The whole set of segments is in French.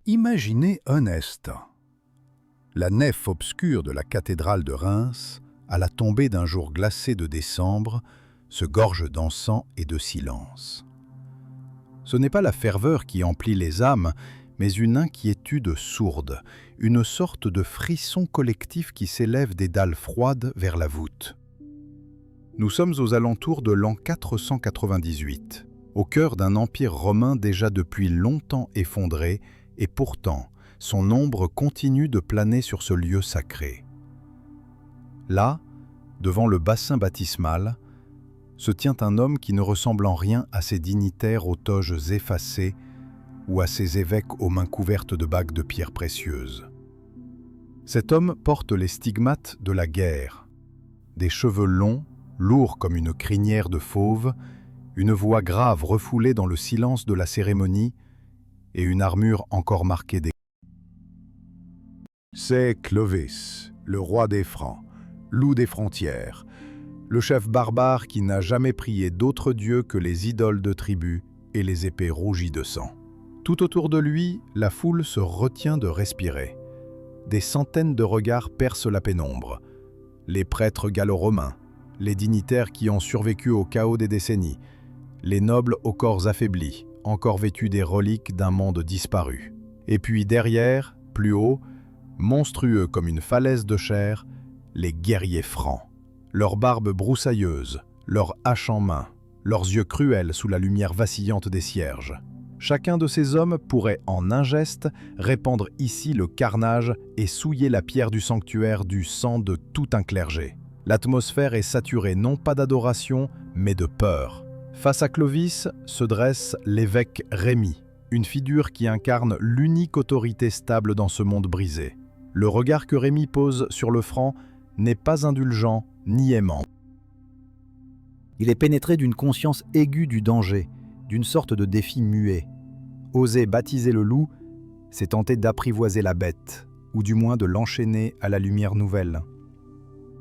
Imaginez un instant. La nef obscure de la cathédrale de Reims, à la tombée d'un jour glacé de décembre, se gorge d'encens et de silence. Ce n'est pas la ferveur qui emplit les âmes, mais une inquiétude sourde, une sorte de frisson collectif qui s'élève des dalles froides vers la voûte. Nous sommes aux alentours de l'an 498, au cœur d'un empire romain déjà depuis longtemps effondré, et pourtant, son ombre continue de planer sur ce lieu sacré. Là, devant le bassin baptismal, se tient un homme qui ne ressemble en rien à ces dignitaires aux toges effacées ou à ces évêques aux mains couvertes de bagues de pierres précieuses. Cet homme porte les stigmates de la guerre, des cheveux longs, lourds comme une crinière de fauve, une voix grave refoulée dans le silence de la cérémonie et une armure encore marquée des... C'est Clovis, le roi des Francs, loup des frontières, le chef barbare qui n'a jamais prié d'autres dieux que les idoles de tribu et les épées rougies de sang. Tout autour de lui, la foule se retient de respirer. Des centaines de regards percent la pénombre. Les prêtres gallo-romains, les dignitaires qui ont survécu au chaos des décennies, les nobles aux corps affaiblis, encore vêtus des reliques d'un monde disparu. Et puis derrière, plus haut, monstrueux comme une falaise de chair, les guerriers francs. Leurs barbes broussailleuses, leurs haches en main, leurs yeux cruels sous la lumière vacillante des cierges. Chacun de ces hommes pourrait, en un geste, répandre ici le carnage et souiller la pierre du sanctuaire du sang de tout un clergé. L'atmosphère est saturée non pas d'adoration, mais de peur. Face à Clovis se dresse l'évêque Rémi, une figure qui incarne l'unique autorité stable dans ce monde brisé. Le regard que Rémi pose sur le franc n'est pas indulgent ni aimant. Il est pénétré d'une conscience aiguë du danger, d'une sorte de défi muet. Oser baptiser le loup, c'est tenter d'apprivoiser la bête, ou du moins de l'enchaîner à la lumière nouvelle.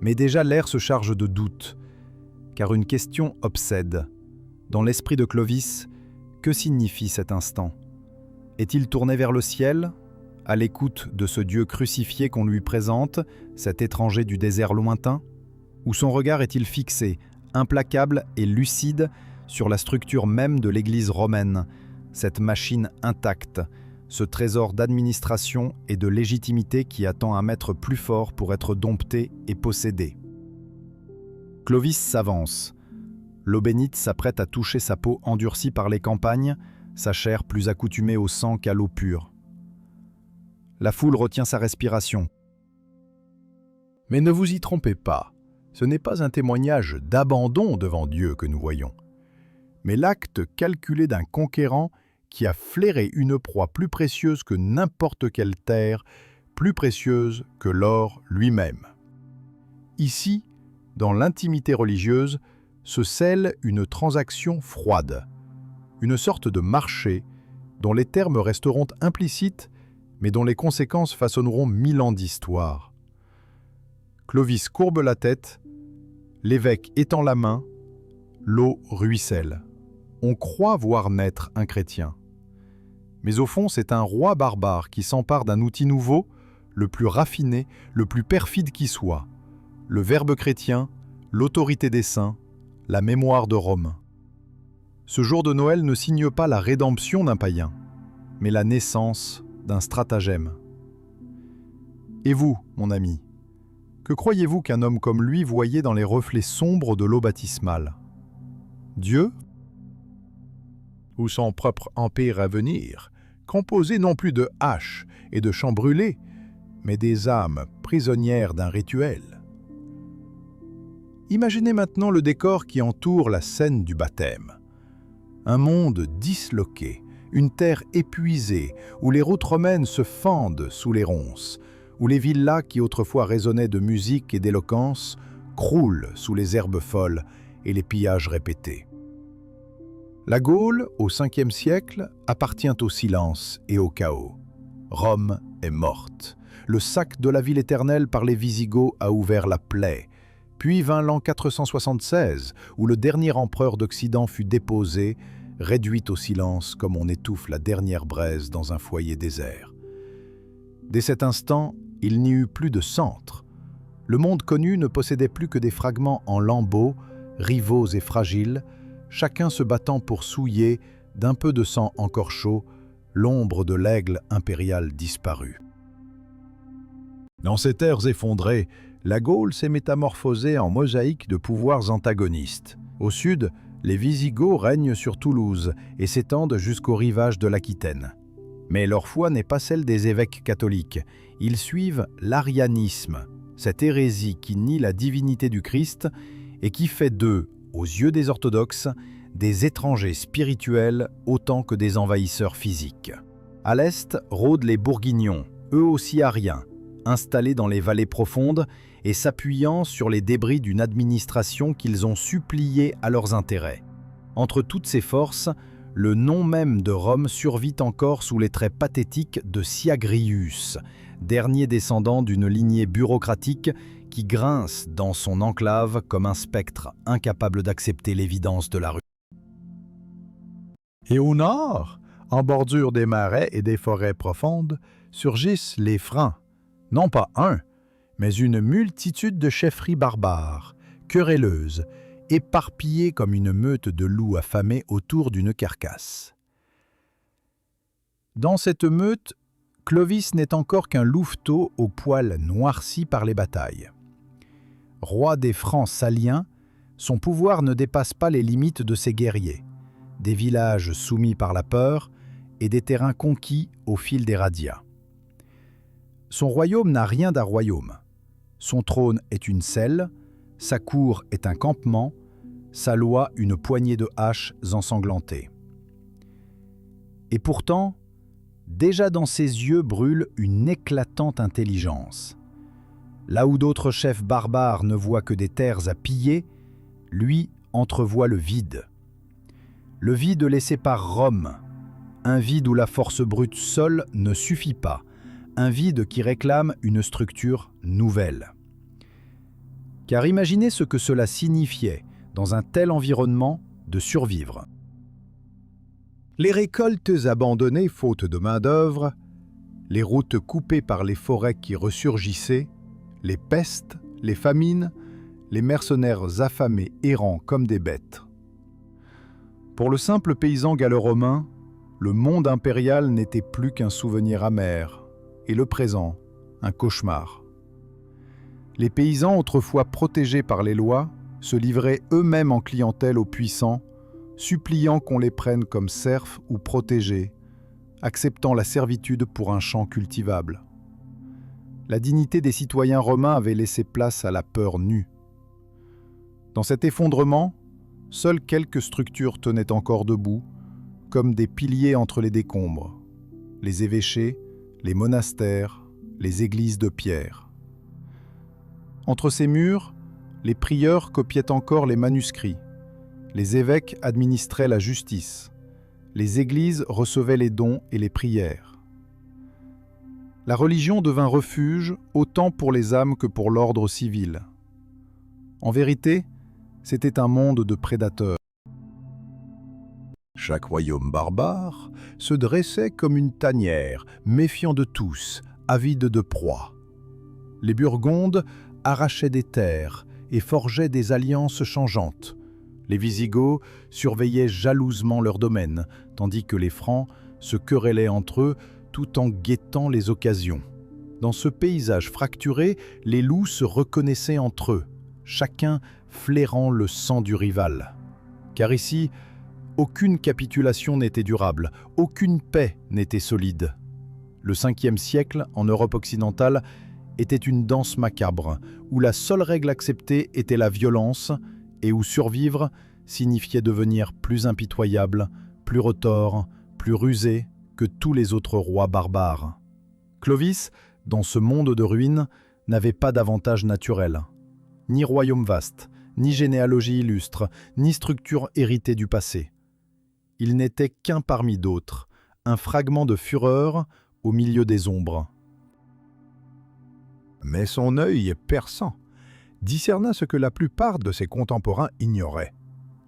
Mais déjà l'air se charge de doute, car une question obsède. Dans l'esprit de Clovis, que signifie cet instant? Est-il tourné vers le ciel, à l'écoute de ce Dieu crucifié qu'on lui présente, cet étranger du désert lointain? Ou son regard est-il fixé, implacable et lucide, sur la structure même de l'Église romaine, cette machine intacte, ce trésor d'administration et de légitimité qui attend un maître plus fort pour être dompté et possédé? Clovis s'avance. L'eau bénite s'apprête à toucher sa peau endurcie par les campagnes, sa chair plus accoutumée au sang qu'à l'eau pure. La foule retient sa respiration. Mais ne vous y trompez pas, ce n'est pas un témoignage d'abandon devant Dieu que nous voyons, mais l'acte calculé d'un conquérant qui a flairé une proie plus précieuse que n'importe quelle terre, plus précieuse que l'or lui-même. Ici, dans l'intimité religieuse, se scelle une transaction froide, une sorte de marché dont les termes resteront implicites, mais dont les conséquences façonneront 1000 ans d'histoire. Clovis courbe la tête, l'évêque étend la main, l'eau ruisselle. On croit voir naître un chrétien. Mais au fond, c'est un roi barbare qui s'empare d'un outil nouveau, le plus raffiné, le plus perfide qui soit, le verbe chrétien, l'autorité des saints, la mémoire de Rome. Ce jour de Noël ne signe pas la rédemption d'un païen, mais la naissance d'un stratagème. Et vous, mon ami, que croyez-vous qu'un homme comme lui voyait dans les reflets sombres de l'eau baptismale? Dieu? Ou son propre empire à venir, composé non plus de haches et de champs brûlés, mais des âmes prisonnières d'un rituel? Imaginez maintenant le décor qui entoure la scène du baptême. Un monde disloqué, une terre épuisée, où les routes romaines se fendent sous les ronces, où les villas qui autrefois résonnaient de musique et d'éloquence croulent sous les herbes folles et les pillages répétés. La Gaule, au 5e siècle, appartient au silence et au chaos. Rome est morte. Le sac de la ville éternelle par les Visigoths a ouvert la plaie. Puis vint l'an 476, où le dernier empereur d'Occident fut déposé, réduit au silence comme on étouffe la dernière braise dans un foyer désert. Dès cet instant, il n'y eut plus de centre. Le monde connu ne possédait plus que des fragments en lambeaux, rivaux et fragiles, chacun se battant pour souiller, d'un peu de sang encore chaud, l'ombre de l'aigle impérial disparu. Dans ces terres effondrées, la Gaule s'est métamorphosée en mosaïque de pouvoirs antagonistes. Au sud, les Wisigoths règnent sur Toulouse et s'étendent jusqu'au rivage de l'Aquitaine. Mais leur foi n'est pas celle des évêques catholiques. Ils suivent l'arianisme, cette hérésie qui nie la divinité du Christ et qui fait d'eux, aux yeux des orthodoxes, des étrangers spirituels autant que des envahisseurs physiques. À l'est rôdent les Bourguignons, eux aussi ariens, installés dans les vallées profondes et s'appuyant sur les débris d'une administration qu'ils ont suppliée à leurs intérêts. Entre toutes ces forces, le nom même de Rome survit encore sous les traits pathétiques de Syagrius, dernier descendant d'une lignée bureaucratique qui grince dans son enclave comme un spectre incapable d'accepter l'évidence de la rue. Et au nord, en bordure des marais et des forêts profondes, surgissent les Francs, non pas un, mais une multitude de chefferies barbares, querelleuses, éparpillées comme une meute de loups affamés autour d'une carcasse. Dans cette meute, Clovis n'est encore qu'un louveteau aux poils noircis par les batailles. Roi des Francs saliens, son pouvoir ne dépasse pas les limites de ses guerriers, des villages soumis par la peur et des terrains conquis au fil des razzias. Son royaume n'a rien d'un royaume. Son trône est une selle, sa cour est un campement, sa loi une poignée de haches ensanglantées. Et pourtant, déjà dans ses yeux brûle une éclatante intelligence. Là où d'autres chefs barbares ne voient que des terres à piller, lui entrevoit le vide. Le vide laissé par Rome, un vide où la force brute seule ne suffit pas, un vide qui réclame une structure nouvelle. Car imaginez ce que cela signifiait, dans un tel environnement, de survivre. Les récoltes abandonnées faute de main-d'œuvre, les routes coupées par les forêts qui ressurgissaient, les pestes, les famines, les mercenaires affamés errant comme des bêtes. Pour le simple paysan gallo-romain, le monde impérial n'était plus qu'un souvenir amer, et le présent, un cauchemar. Les paysans, autrefois protégés par les lois, se livraient eux-mêmes en clientèle aux puissants, suppliant qu'on les prenne comme serfs ou protégés, acceptant la servitude pour un champ cultivable. La dignité des citoyens romains avait laissé place à la peur nue. Dans cet effondrement, seules quelques structures tenaient encore debout, comme des piliers entre les décombres, les évêchés, les monastères, les églises de pierre. Entre ces murs, les prieurs copiaient encore les manuscrits, les évêques administraient la justice, les églises recevaient les dons et les prières. La religion devint refuge autant pour les âmes que pour l'ordre civil. En vérité, c'était un monde de prédateurs. Chaque royaume barbare se dressait comme une tanière, méfiant de tous, avide de proie. Les Burgondes arrachaient des terres et forgeaient des alliances changeantes. Les Wisigoths surveillaient jalousement leurs domaines, tandis que les Francs se querellaient entre eux tout en guettant les occasions. Dans ce paysage fracturé, les loups se reconnaissaient entre eux, chacun flairant le sang du rival. Car ici, aucune capitulation n'était durable, aucune paix n'était solide. Le 5e siècle, en Europe occidentale, était une danse macabre, où la seule règle acceptée était la violence, et où survivre signifiait devenir plus impitoyable, plus retors, plus rusé que tous les autres rois barbares. Clovis, dans ce monde de ruines, n'avait pas d'avantage naturel. Ni royaume vaste, ni généalogie illustre, ni structure héritée du passé. Il n'était qu'un parmi d'autres, un fragment de fureur au milieu des ombres. Mais son œil perçant discerna ce que la plupart de ses contemporains ignoraient.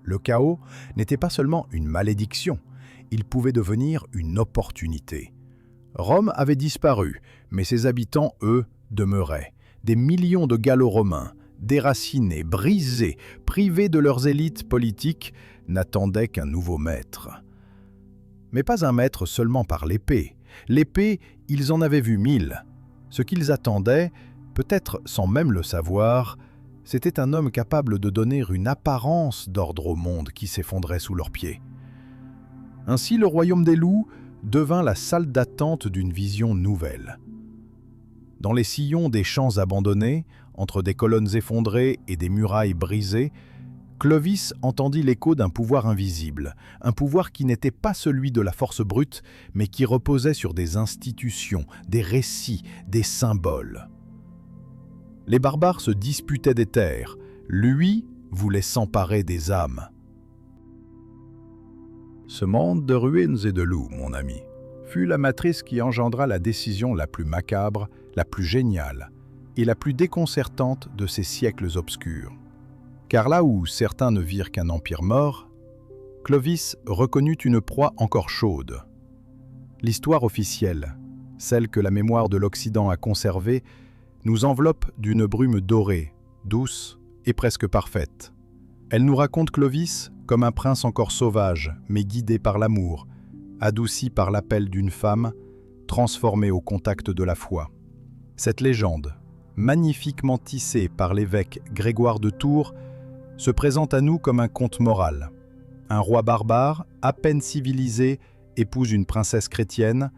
Le chaos n'était pas seulement une malédiction, il pouvait devenir une opportunité. Rome avait disparu, mais ses habitants, eux, demeuraient. Des millions de Gallo-Romains, déracinés, brisés, privés de leurs élites politiques, n'attendaient qu'un nouveau maître. Mais pas un maître seulement par l'épée. L'épée, ils en avaient vu 1000. Ce qu'ils attendaient, peut-être sans même le savoir, c'était un homme capable de donner une apparence d'ordre au monde qui s'effondrait sous leurs pieds. Ainsi, le royaume des loups devint la salle d'attente d'une vision nouvelle. Dans les sillons des champs abandonnés, entre des colonnes effondrées et des murailles brisées, Clovis entendit l'écho d'un pouvoir invisible, un pouvoir qui n'était pas celui de la force brute, mais qui reposait sur des institutions, des récits, des symboles. Les barbares se disputaient des terres, lui voulait s'emparer des âmes. Ce monde de ruines et de loups, mon ami, fut la matrice qui engendra la décision la plus macabre, la plus géniale et la plus déconcertante de ces siècles obscurs. Car là où certains ne virent qu'un empire mort, Clovis reconnut une proie encore chaude. L'histoire officielle, celle que la mémoire de l'Occident a conservée, nous enveloppe d'une brume dorée, douce et presque parfaite. Elle nous raconte Clovis comme un prince encore sauvage, mais guidé par l'amour, adouci par l'appel d'une femme, transformé au contact de la foi. Cette légende, magnifiquement tissée par l'évêque Grégoire de Tours, se présente à nous comme un conte moral. Un roi barbare, à peine civilisé, épouse une princesse chrétienne,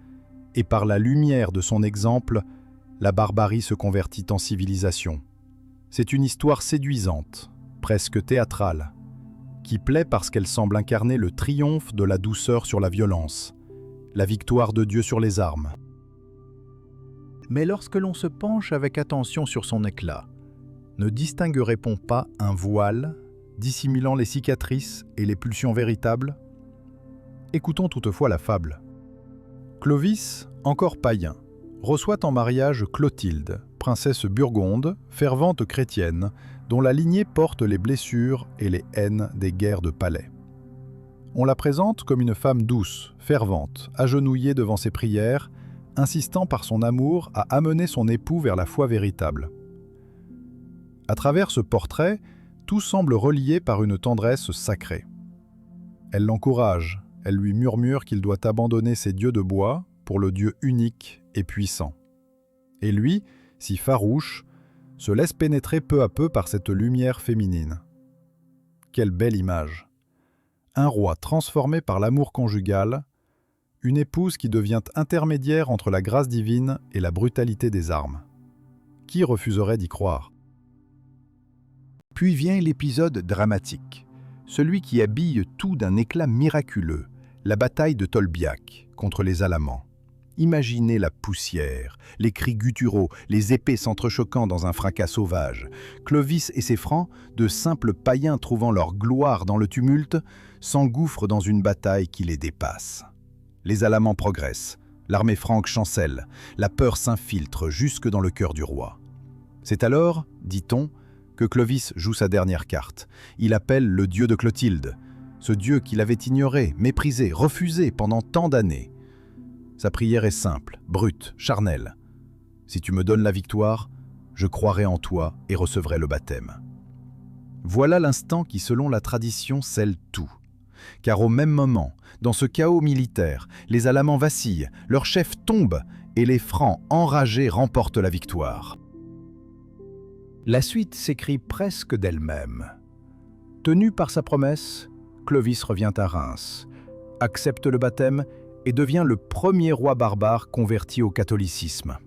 et par la lumière de son exemple, la barbarie se convertit en civilisation. C'est une histoire séduisante, presque théâtrale, qui plaît parce qu'elle semble incarner le triomphe de la douceur sur la violence, la victoire de Dieu sur les armes. Mais lorsque l'on se penche avec attention sur son éclat, ne distinguerait-on pas un voile dissimulant les cicatrices et les pulsions véritables? Écoutons toutefois la fable. Clovis, encore païen, reçoit en mariage Clotilde, princesse burgonde, fervente chrétienne, dont la lignée porte les blessures et les haines des guerres de palais. On la présente comme une femme douce, fervente, agenouillée devant ses prières, insistant par son amour à amener son époux vers la foi véritable. À travers ce portrait, tout semble relié par une tendresse sacrée. Elle l'encourage, elle lui murmure qu'il doit abandonner ses dieux de bois pour le Dieu unique et puissant. Et lui, si farouche, se laisse pénétrer peu à peu par cette lumière féminine. Quelle belle image! Un roi transformé par l'amour conjugal, une épouse qui devient intermédiaire entre la grâce divine et la brutalité des armes. Qui refuserait d'y croire? Puis vient l'épisode dramatique, celui qui habille tout d'un éclat miraculeux, la bataille de Tolbiac contre les Alamans. Imaginez la poussière, les cris gutturaux, les épées s'entrechoquant dans un fracas sauvage. Clovis et ses Francs, de simples païens trouvant leur gloire dans le tumulte, s'engouffrent dans une bataille qui les dépasse. Les Alamans progressent, l'armée franque chancelle, la peur s'infiltre jusque dans le cœur du roi. C'est alors, dit-on, que Clovis joue sa dernière carte. Il appelle le dieu de Clotilde, ce dieu qu'il avait ignoré, méprisé, refusé pendant tant d'années. Sa prière est simple, brute, charnelle. Si tu me donnes la victoire, je croirai en toi et recevrai le baptême. Voilà l'instant qui, selon la tradition, scelle tout. Car au même moment, dans ce chaos militaire, les Alamans vacillent, leur chef tombe et les Francs, enragés, remportent la victoire. La suite s'écrit presque d'elle-même. Tenu par sa promesse, Clovis revient à Reims, accepte le baptême et devient le premier roi barbare converti au catholicisme.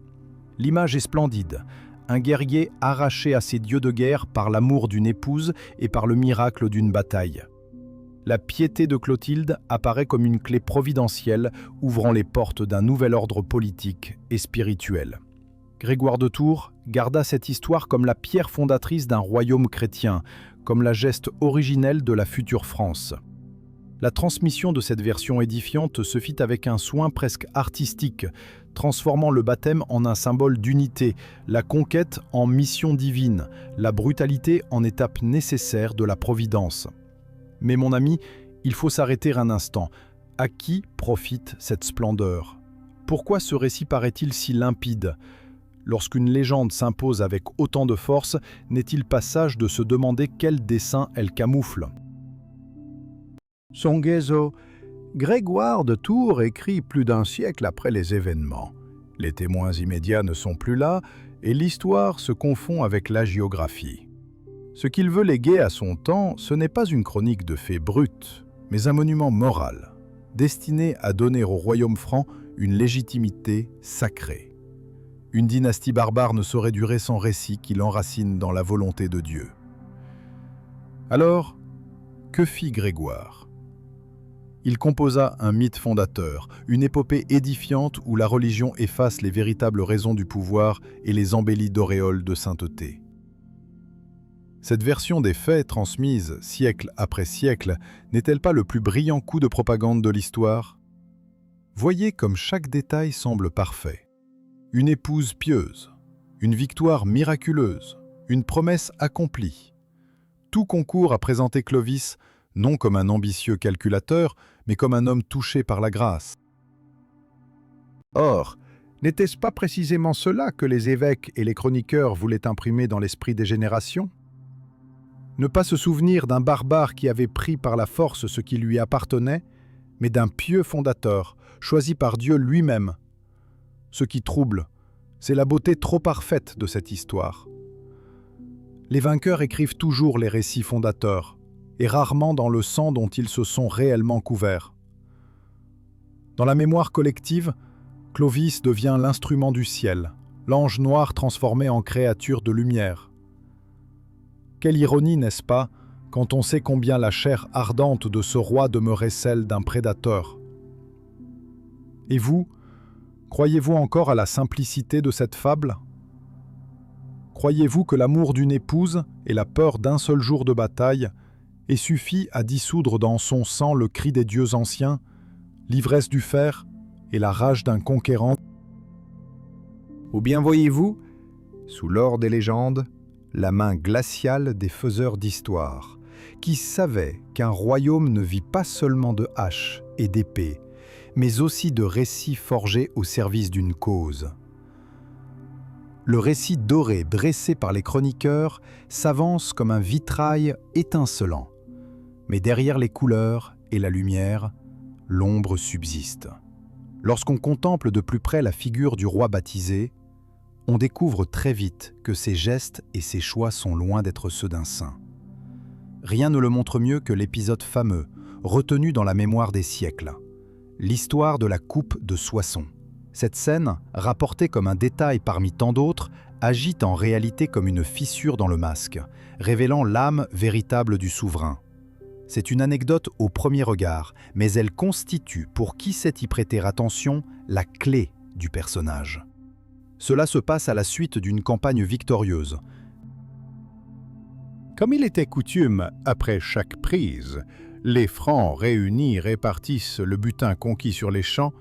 L'image est splendide, un guerrier arraché à ses dieux de guerre par l'amour d'une épouse et par le miracle d'une bataille. La piété de Clotilde apparaît comme une clé providentielle ouvrant les portes d'un nouvel ordre politique et spirituel. Grégoire de Tours garda cette histoire comme la pierre fondatrice d'un royaume chrétien, comme la geste originelle de la future France. La transmission de cette version édifiante se fit avec un soin presque artistique, transformant le baptême en un symbole d'unité, la conquête en mission divine, la brutalité en étape nécessaire de la providence. Mais mon ami, il faut s'arrêter un instant. À qui profite cette splendeur ? pourquoi ce récit paraît-il si limpide? Lorsqu'une légende s'impose avec autant de force, n'est-il pas sage de se demander quel dessein elle camoufle? Songhezo, Grégoire de Tours écrit plus d'un siècle après les événements. Les témoins immédiats ne sont plus là et l'histoire se confond avec l'hagiographie. Ce qu'il veut léguer à son temps, ce n'est pas une chronique de faits bruts, mais un monument moral, destiné à donner au royaume franc une légitimité sacrée. Une dynastie barbare ne saurait durer sans récit qui l'enracine dans la volonté de Dieu. Alors, que fit Grégoire? Il composa un mythe fondateur, une épopée édifiante où la religion efface les véritables raisons du pouvoir et les embellit d'auréoles de sainteté. Cette version des faits, transmise siècle après siècle, n'est-elle pas le plus brillant coup de propagande de l'histoire? Voyez comme chaque détail semble parfait. Une épouse pieuse, une victoire miraculeuse, une promesse accomplie. Tout concourt à présenter Clovis non comme un ambitieux calculateur, mais comme un homme touché par la grâce. Or, n'était-ce pas précisément cela que les évêques et les chroniqueurs voulaient imprimer dans l'esprit des générations? Ne pas se souvenir d'un barbare qui avait pris par la force ce qui lui appartenait, mais d'un pieux fondateur, choisi par Dieu lui-même. Ce qui trouble, c'est la beauté trop parfaite de cette histoire. Les vainqueurs écrivent toujours les récits fondateurs, et rarement dans le sang dont ils se sont réellement couverts. Dans la mémoire collective, Clovis devient l'instrument du ciel, l'ange noir transformé en créature de lumière. Quelle ironie, n'est-ce pas, quand on sait combien la chair ardente de ce roi demeurait celle d'un prédateur. Et vous, croyez-vous encore à la simplicité de cette fable? Croyez-vous que l'amour d'une épouse et la peur d'un seul jour de bataille aient suffi à dissoudre dans son sang le cri des dieux anciens, l'ivresse du fer et la rage d'un conquérant? Ou bien voyez-vous, sous l'or des légendes, la main glaciale des faiseurs d'histoire, qui savaient qu'un royaume ne vit pas seulement de haches et d'épées, mais aussi de récits forgés au service d'une cause. Le récit doré dressé par les chroniqueurs s'avance comme un vitrail étincelant, mais derrière les couleurs et la lumière, l'ombre subsiste. Lorsqu'on contemple de plus près la figure du roi baptisé, on découvre très vite que ses gestes et ses choix sont loin d'être ceux d'un saint. Rien ne le montre mieux que l'épisode fameux, retenu dans la mémoire des siècles, l'histoire de la coupe de Soissons. Cette scène, rapportée comme un détail parmi tant d'autres, agit en réalité comme une fissure dans le masque, révélant l'âme véritable du souverain. C'est une anecdote au premier regard, mais elle constitue, pour qui sait y prêter attention, la clé du personnage. Cela se passe à la suite d'une campagne victorieuse. Comme il était coutume, après chaque prise, les Francs réunis répartissent le butin conquis sur les champs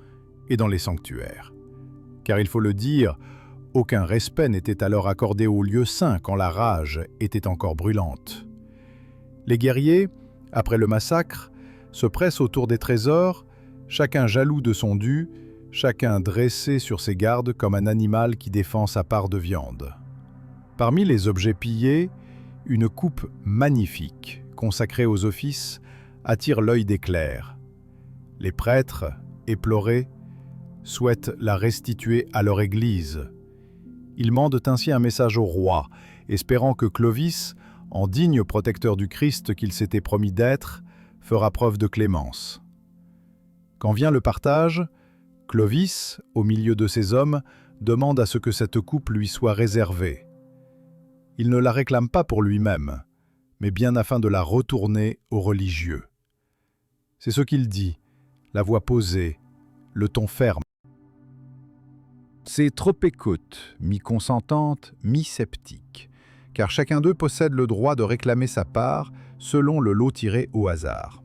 et dans les sanctuaires. Car il faut le dire, aucun respect n'était alors accordé aux lieux saints quand la rage était encore brûlante. Les guerriers, après le massacre, se pressent autour des trésors, chacun jaloux de son dû, chacun dressé sur ses gardes comme un animal qui défend sa part de viande. Parmi les objets pillés, une coupe magnifique, consacrée aux offices, attire l'œil des clercs. Les prêtres, éplorés, souhaitent la restituer à leur église. Ils mandent ainsi un message au roi, espérant que Clovis, en digne protecteur du Christ qu'il s'était promis d'être, fera preuve de clémence. Quand vient le partage, Clovis, au milieu de ses hommes, demande à ce que cette coupe lui soit réservée. Il ne la réclame pas pour lui-même, mais bien afin de la retourner aux religieux. C'est ce qu'il dit, la voix posée, le ton ferme. C'est trop écoute, mi-consentante, mi-sceptique, car chacun d'eux possède le droit de réclamer sa part selon le lot tiré au hasard.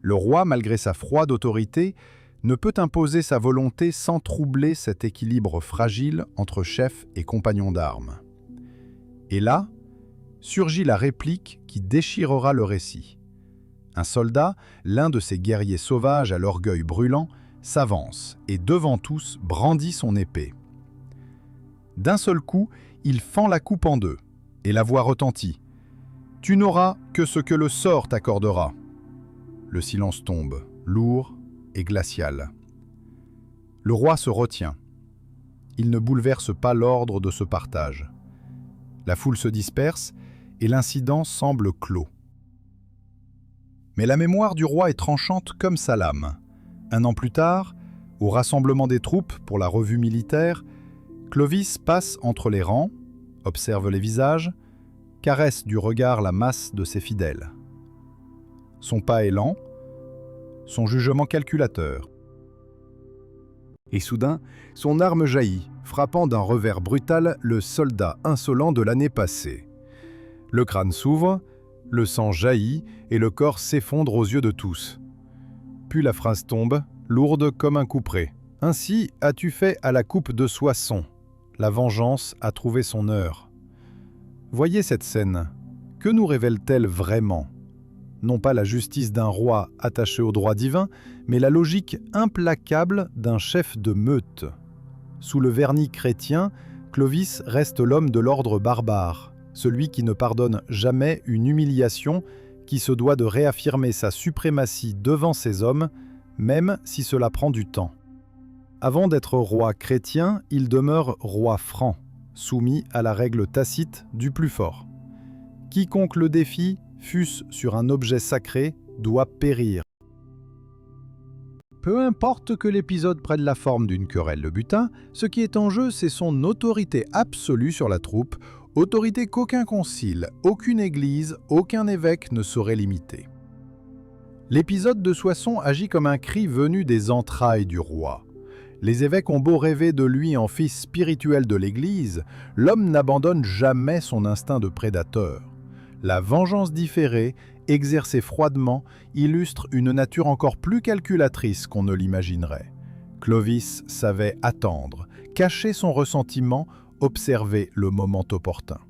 Le roi, malgré sa froide autorité, ne peut imposer sa volonté sans troubler cet équilibre fragile entre chef et compagnon d'armes. Et là, surgit la réplique qui déchirera le récit. Un soldat, l'un de ces guerriers sauvages à l'orgueil brûlant, s'avance et devant tous brandit son épée. D'un seul coup, il fend la coupe en deux, et la voix retentit. « Tu n'auras que ce que le sort t'accordera. » Le silence tombe, lourd et glacial. Le roi se retient. Il ne bouleverse pas l'ordre de ce partage. La foule se disperse et l'incident semble clos. Mais la mémoire du roi est tranchante comme sa lame. Un an plus tard, au rassemblement des troupes pour la revue militaire, Clovis passe entre les rangs, observe les visages, caresse du regard la masse de ses fidèles. Son pas est lent, son jugement calculateur. Et soudain, son arme jaillit, frappant d'un revers brutal le soldat insolent de l'année passée. Le crâne s'ouvre, le sang jaillit et le corps s'effondre aux yeux de tous. Puis la phrase tombe, lourde comme un couperet. « Ainsi as-tu fait à la coupe de Soissons. La vengeance a trouvé son heure. » Voyez cette scène. Que nous révèle-t-elle vraiment? Non pas la justice d'un roi attaché au droit divin, mais la logique implacable d'un chef de meute. Sous le vernis chrétien, Clovis reste l'homme de l'ordre barbare, celui qui ne pardonne jamais une humiliation, qui se doit de réaffirmer sa suprématie devant ses hommes, même si cela prend du temps. Avant d'être roi chrétien, il demeure roi franc, soumis à la règle tacite du plus fort. Quiconque le défie, fût-ce sur un objet sacré, doit périr. Peu importe que l'épisode prenne la forme d'une querelle de butin, ce qui est en jeu, c'est son autorité absolue sur la troupe, autorité qu'aucun concile, aucune église, aucun évêque ne saurait limiter. L'épisode de Soissons agit comme un cri venu des entrailles du roi. Les évêques ont beau rêver de lui en fils spirituel de l'Église, l'homme n'abandonne jamais son instinct de prédateur. La vengeance différée, exercée froidement, illustre une nature encore plus calculatrice qu'on ne l'imaginerait. Clovis savait attendre, cacher son ressentiment, observer le moment opportun.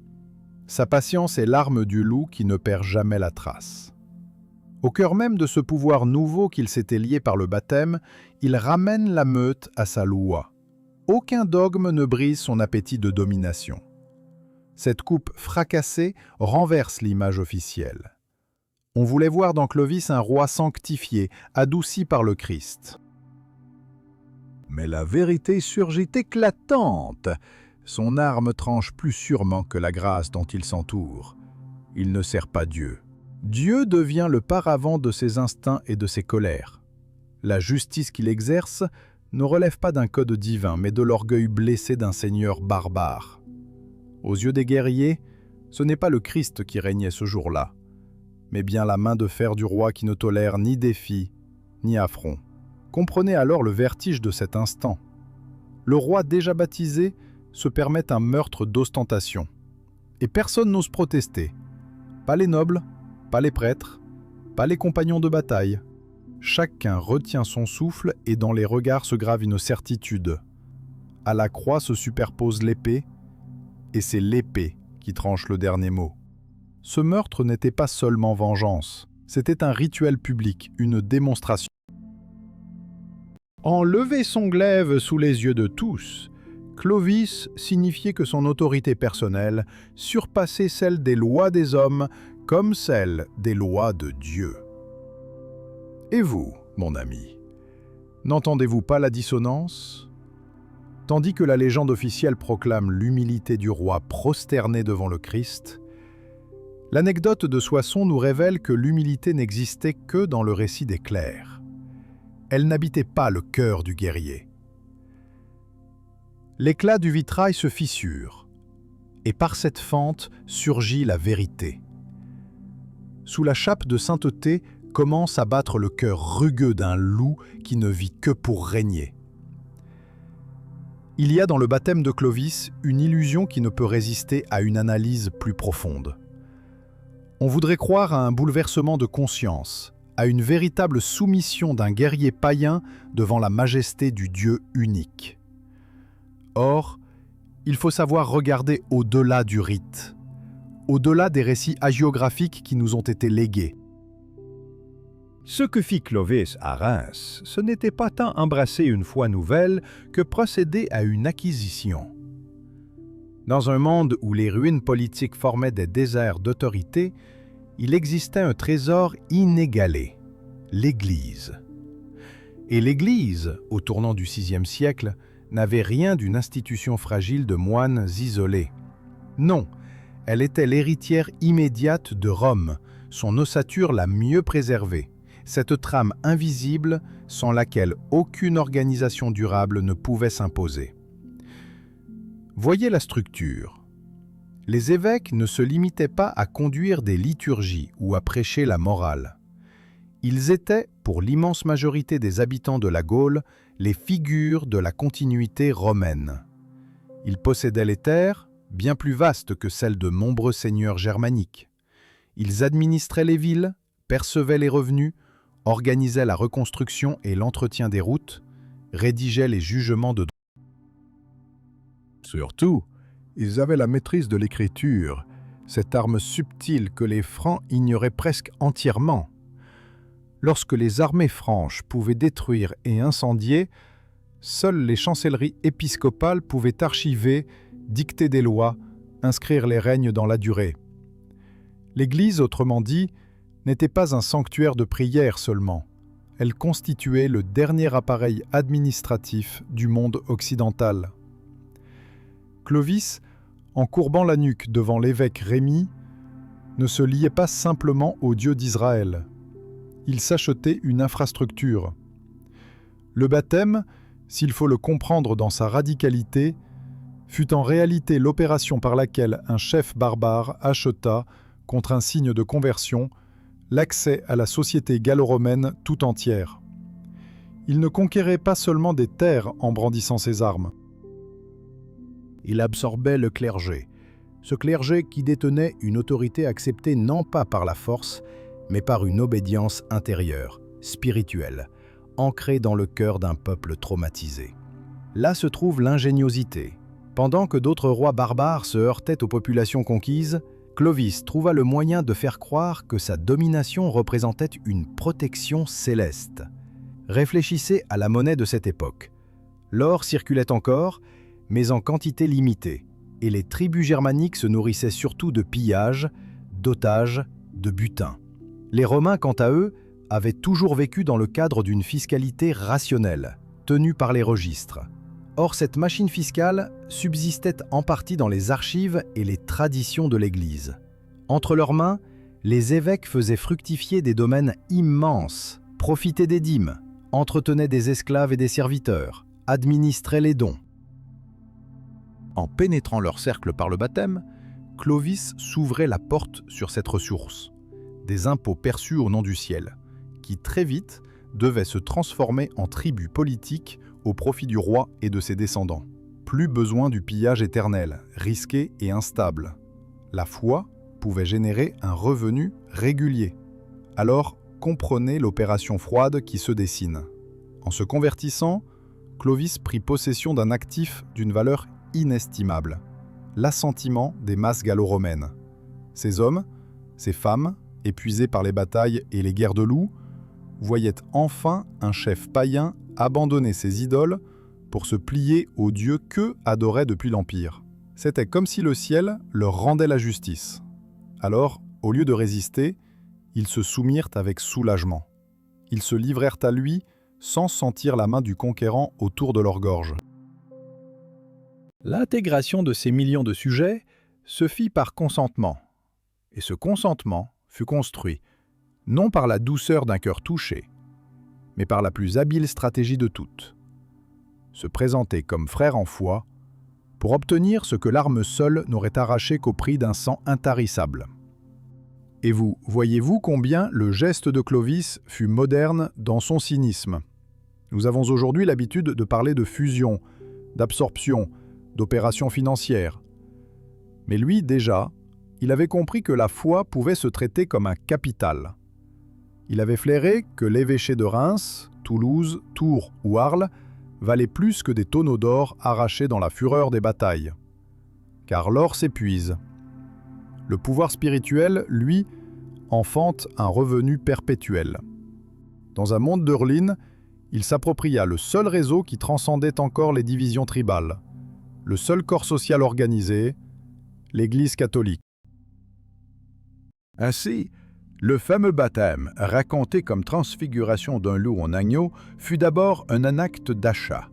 Sa patience est l'arme du loup qui ne perd jamais la trace. Au cœur même de ce pouvoir nouveau qu'il s'était lié par le baptême, il ramène la meute à sa loi. Aucun dogme ne brise son appétit de domination. Cette coupe fracassée renverse l'image officielle. On voulait voir dans Clovis un roi sanctifié, adouci par le Christ. Mais la vérité surgit éclatante. Son arme tranche plus sûrement que la grâce dont il s'entoure. Il ne sert pas Dieu. Dieu devient le paravent de ses instincts et de ses colères. La justice qu'il exerce ne relève pas d'un code divin, mais de l'orgueil blessé d'un seigneur barbare. Aux yeux des guerriers, ce n'est pas le Christ qui régnait ce jour-là, mais bien la main de fer du roi qui ne tolère ni défi, ni affront. Comprenez alors le vertige de cet instant. Le roi déjà baptisé se permet un meurtre d'ostentation. Et personne n'ose protester. Pas les nobles, pas les prêtres, pas les compagnons de bataille. Chacun retient son souffle et dans les regards se grave une certitude. À la croix se superpose l'épée, et c'est l'épée qui tranche le dernier mot. Ce meurtre n'était pas seulement vengeance, c'était un rituel public, une démonstration. Enlever son glaive sous les yeux de tous, Clovis signifiait que son autorité personnelle surpassait celle des lois des hommes comme celle des lois de Dieu. Et vous, mon ami, n'entendez-vous pas la dissonance? Tandis que la légende officielle proclame l'humilité du roi prosterné devant le Christ, l'anecdote de Soissons nous révèle que l'humilité n'existait que dans le récit des clercs. Elle n'habitait pas le cœur du guerrier. L'éclat du vitrail se fissure, et par cette fente surgit la vérité. Sous la chape de sainteté commence à battre le cœur rugueux d'un loup qui ne vit que pour régner. Il y a dans le baptême de Clovis une illusion qui ne peut résister à une analyse plus profonde. On voudrait croire à un bouleversement de conscience, à une véritable soumission d'un guerrier païen devant la majesté du Dieu unique. Or, il faut savoir regarder au-delà du rite, au-delà des récits hagiographiques qui nous ont été légués. Ce que fit Clovis à Reims, ce n'était pas tant embrasser une foi nouvelle que procéder à une acquisition. Dans un monde où les ruines politiques formaient des déserts d'autorité, il existait un trésor inégalé, l'Église. Et l'Église, au tournant du VIe siècle, n'avait rien d'une institution fragile de moines isolés. Non, elle était l'héritière immédiate de Rome, son ossature la mieux préservée, cette trame invisible sans laquelle aucune organisation durable ne pouvait s'imposer. Voyez la structure. Les évêques ne se limitaient pas à conduire des liturgies ou à prêcher la morale. Ils étaient, pour l'immense majorité des habitants de la Gaule, les figures de la continuité romaine. Ils possédaient les terres, bien plus vastes que celles de nombreux seigneurs germaniques. Ils administraient les villes, percevaient les revenus, organisaient la reconstruction et l'entretien des routes, rédigeaient les jugements de droit. Surtout, ils avaient la maîtrise de l'écriture, cette arme subtile que les Francs ignoraient presque entièrement. Lorsque les armées franches pouvaient détruire et incendier, seules les chancelleries épiscopales pouvaient archiver, dicter des lois, inscrire les règnes dans la durée. L'Église, autrement dit, n'était pas un sanctuaire de prière seulement. Elle constituait le dernier appareil administratif du monde occidental. Clovis, en courbant la nuque devant l'évêque Rémi, ne se liait pas simplement au Dieu d'Israël. Il s'achetait une infrastructure. Le baptême, s'il faut le comprendre dans sa radicalité, fut en réalité l'opération par laquelle un chef barbare acheta, contre un signe de conversion, l'accès à la société gallo-romaine tout entière. Il ne conquérait pas seulement des terres en brandissant ses armes. Il absorbait le clergé, ce clergé qui détenait une autorité acceptée non pas par la force, mais par une obédience intérieure, spirituelle, ancrée dans le cœur d'un peuple traumatisé. Là se trouve l'ingéniosité. Pendant que d'autres rois barbares se heurtaient aux populations conquises, Clovis trouva le moyen de faire croire que sa domination représentait une protection céleste. Réfléchissez à la monnaie de cette époque. L'or circulait encore, mais en quantité limitée, et les tribus germaniques se nourrissaient surtout de pillages, d'otages, de butin. Les Romains, quant à eux, avaient toujours vécu dans le cadre d'une fiscalité rationnelle, tenue par les registres. Or, cette machine fiscale subsistait en partie dans les archives et les traditions de l'Église. Entre leurs mains, les évêques faisaient fructifier des domaines immenses, profitaient des dîmes, entretenaient des esclaves et des serviteurs, administraient les dons. En pénétrant leur cercle par le baptême, Clovis s'ouvrait la porte sur cette ressource, des impôts perçus au nom du ciel, qui très vite devaient se transformer en tribut politique au profit du roi et de ses descendants. Plus besoin du pillage éternel, risqué et instable. La foi pouvait générer un revenu régulier. Alors, comprenez l'opération froide qui se dessine. En se convertissant, Clovis prit possession d'un actif d'une valeur inestimable, l'assentiment des masses gallo-romaines. Ces hommes, ces femmes, épuisés par les batailles et les guerres de loups, voyaient enfin un chef païen abandonner ses idoles pour se plier aux dieux qu'eux adoraient depuis l'Empire. C'était comme si le ciel leur rendait la justice. Alors, au lieu de résister, ils se soumirent avec soulagement. Ils se livrèrent à lui sans sentir la main du conquérant autour de leur gorge. L'intégration de ces millions de sujets se fit par consentement. Et ce consentement fut construit, non par la douceur d'un cœur touché, mais par la plus habile stratégie de toutes. Se présenter comme frère en foi pour obtenir ce que l'arme seule n'aurait arraché qu'au prix d'un sang intarissable. Et vous, voyez-vous combien le geste de Clovis fut moderne dans son cynisme? Nous avons aujourd'hui l'habitude de parler de fusion, d'absorption, d'opérations financières. Mais lui, déjà, il avait compris que la foi pouvait se traiter comme un capital. Il avait flairé que l'évêché de Reims, Toulouse, Tours ou Arles valait plus que des tonneaux d'or arrachés dans la fureur des batailles. Car l'or s'épuise. Le pouvoir spirituel, lui, enfante un revenu perpétuel. Dans un monde d'Urline, il s'appropria le seul réseau qui transcendait encore les divisions tribales, le seul corps social organisé, l'Église catholique. Ainsi, le fameux baptême, raconté comme transfiguration d'un loup en agneau, fut d'abord un acte d'achat.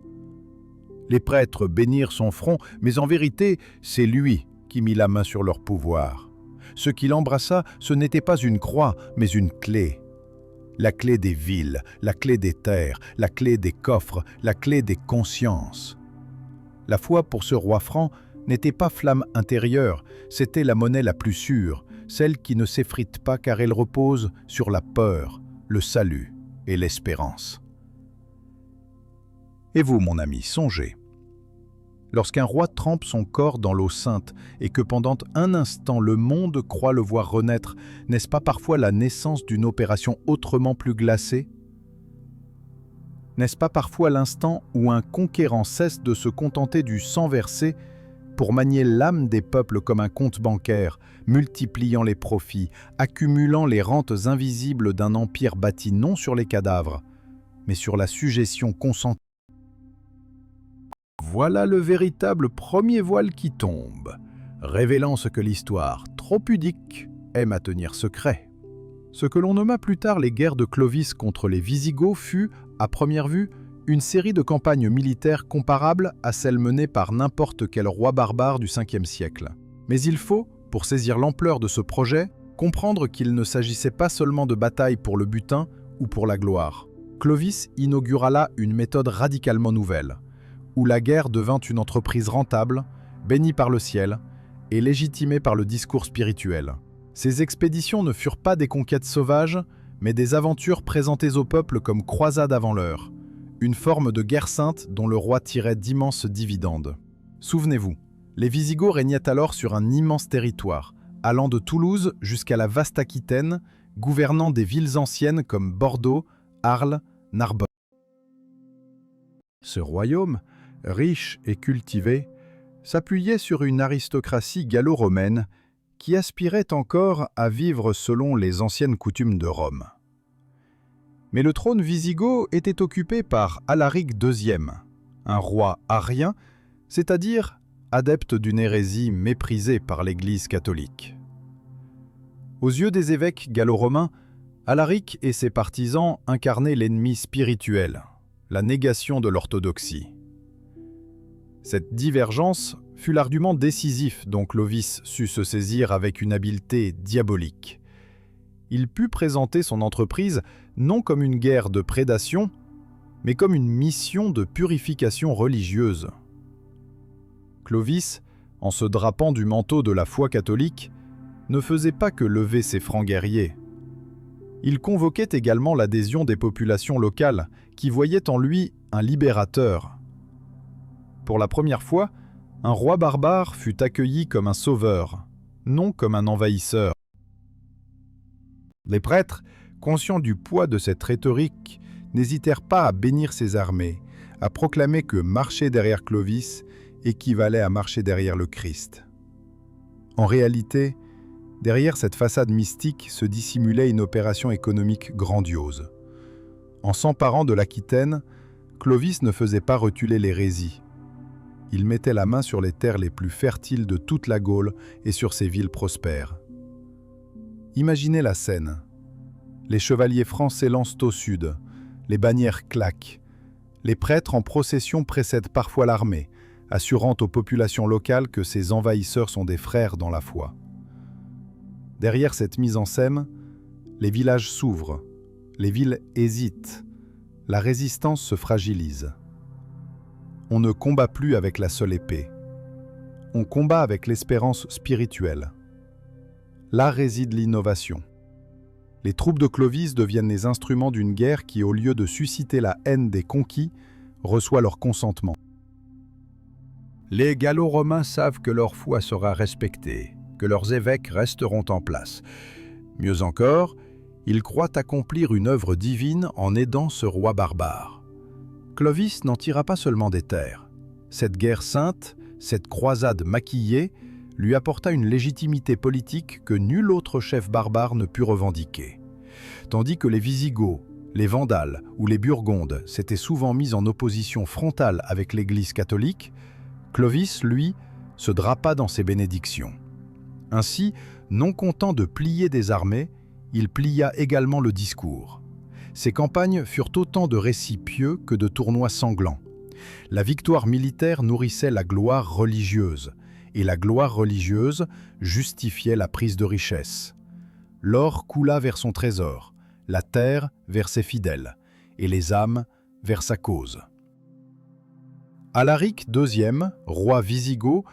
Les prêtres bénirent son front, mais en vérité, c'est lui qui mit la main sur leur pouvoir. Ce qu'il embrassa, ce n'était pas une croix, mais une clé. La clé des villes, la clé des terres, la clé des coffres, la clé des consciences. La foi pour ce roi franc n'était pas flamme intérieure, c'était la monnaie la plus sûre, celle qui ne s'effrite pas car elle repose sur la peur, le salut et l'espérance. Et vous, mon ami, songez. Lorsqu'un roi trempe son corps dans l'eau sainte et que pendant un instant le monde croit le voir renaître, n'est-ce pas parfois la naissance d'une opération autrement plus glacée? N'est-ce pas parfois l'instant où un conquérant cesse de se contenter du sang versé pour manier l'âme des peuples comme un compte bancaire, multipliant les profits, accumulant les rentes invisibles d'un empire bâti non sur les cadavres, mais sur la suggestion consentie? Voilà le véritable premier voile qui tombe, révélant ce que l'histoire, trop pudique, aime à tenir secret. Ce que l'on nomma plus tard les guerres de Clovis contre les Visigoths fut, à première vue, une série de campagnes militaires comparables à celles menées par n'importe quel roi barbare du 5e siècle. Mais il faut, pour saisir l'ampleur de ce projet, comprendre qu'il ne s'agissait pas seulement de batailles pour le butin ou pour la gloire. Clovis inaugura là une méthode radicalement nouvelle, où la guerre devint une entreprise rentable, bénie par le ciel et légitimée par le discours spirituel. Ces expéditions ne furent pas des conquêtes sauvages, mais des aventures présentées au peuple comme croisades avant l'heure, une forme de guerre sainte dont le roi tirait d'immenses dividendes. Souvenez-vous, les Visigoths régnaient alors sur un immense territoire, allant de Toulouse jusqu'à la vaste Aquitaine, gouvernant des villes anciennes comme Bordeaux, Arles, Narbonne. Ce royaume, riche et cultivé, s'appuyait sur une aristocratie gallo-romaine qui aspirait encore à vivre selon les anciennes coutumes de Rome. Mais le trône wisigoth était occupé par Alaric II, un roi arien, c'est-à-dire adepte d'une hérésie méprisée par l'Église catholique. Aux yeux des évêques gallo-romains, Alaric et ses partisans incarnaient l'ennemi spirituel, la négation de l'orthodoxie. Cette divergence fut l'argument décisif dont Clovis sut se saisir avec une habileté diabolique. Il put présenter son entreprise non comme une guerre de prédation, mais comme une mission de purification religieuse. Clovis, en se drapant du manteau de la foi catholique, ne faisait pas que lever ses francs guerriers. Il convoquait également l'adhésion des populations locales qui voyaient en lui un libérateur. Pour la première fois, un roi barbare fut accueilli comme un sauveur, non comme un envahisseur. Les prêtres, conscients du poids de cette rhétorique, n'hésitèrent pas à bénir ses armées, à proclamer que marcher derrière Clovis équivalait à marcher derrière le Christ. En réalité, derrière cette façade mystique se dissimulait une opération économique grandiose. En s'emparant de l'Aquitaine, Clovis ne faisait pas reculer l'hérésie. Il mettait la main sur les terres les plus fertiles de toute la Gaule et sur ses villes prospères. Imaginez la scène. Les chevaliers francs s'élancent au sud, les bannières claquent. Les prêtres en procession précèdent parfois l'armée, assurant aux populations locales que ces envahisseurs sont des frères dans la foi. Derrière cette mise en scène, les villages s'ouvrent, les villes hésitent, la résistance se fragilise. On ne combat plus avec la seule épée. On combat avec l'espérance spirituelle. Là réside l'innovation. Les troupes de Clovis deviennent les instruments d'une guerre qui, au lieu de susciter la haine des conquis, reçoit leur consentement. Les Gallo-Romains savent que leur foi sera respectée, que leurs évêques resteront en place. Mieux encore, ils croient accomplir une œuvre divine en aidant ce roi barbare. Clovis n'en tira pas seulement des terres. Cette guerre sainte, cette croisade maquillée, lui apporta une légitimité politique que nul autre chef barbare ne put revendiquer. Tandis que les Visigoths, Les Vandales ou les Burgondes s'étaient souvent mis en opposition frontale avec l'Église catholique, Clovis, lui, se drapa dans ses bénédictions. Ainsi, non content de plier des armées, il plia également le discours. Ses campagnes furent autant de récits pieux que de tournois sanglants. La victoire militaire nourrissait la gloire religieuse, et la gloire religieuse justifiait la prise de richesse. L'or coula vers son trésor, la terre vers ses fidèles, et les âmes vers sa cause. Alaric II, roi wisigoth,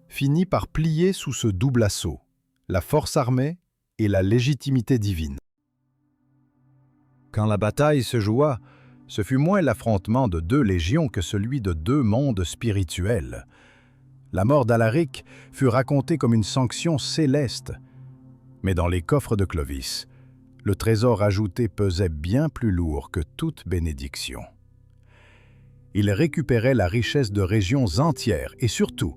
finit par plier sous ce double assaut, la force armée et la légitimité divine. Quand la bataille se joua, ce fut moins l'affrontement de 2 légions que celui de 2 mondes spirituels. La mort d'Alaric fut racontée comme une sanction céleste, mais dans les coffres de Clovis, le trésor ajouté pesait bien plus lourd que toute bénédiction. Il récupérait la richesse de régions entières et surtout,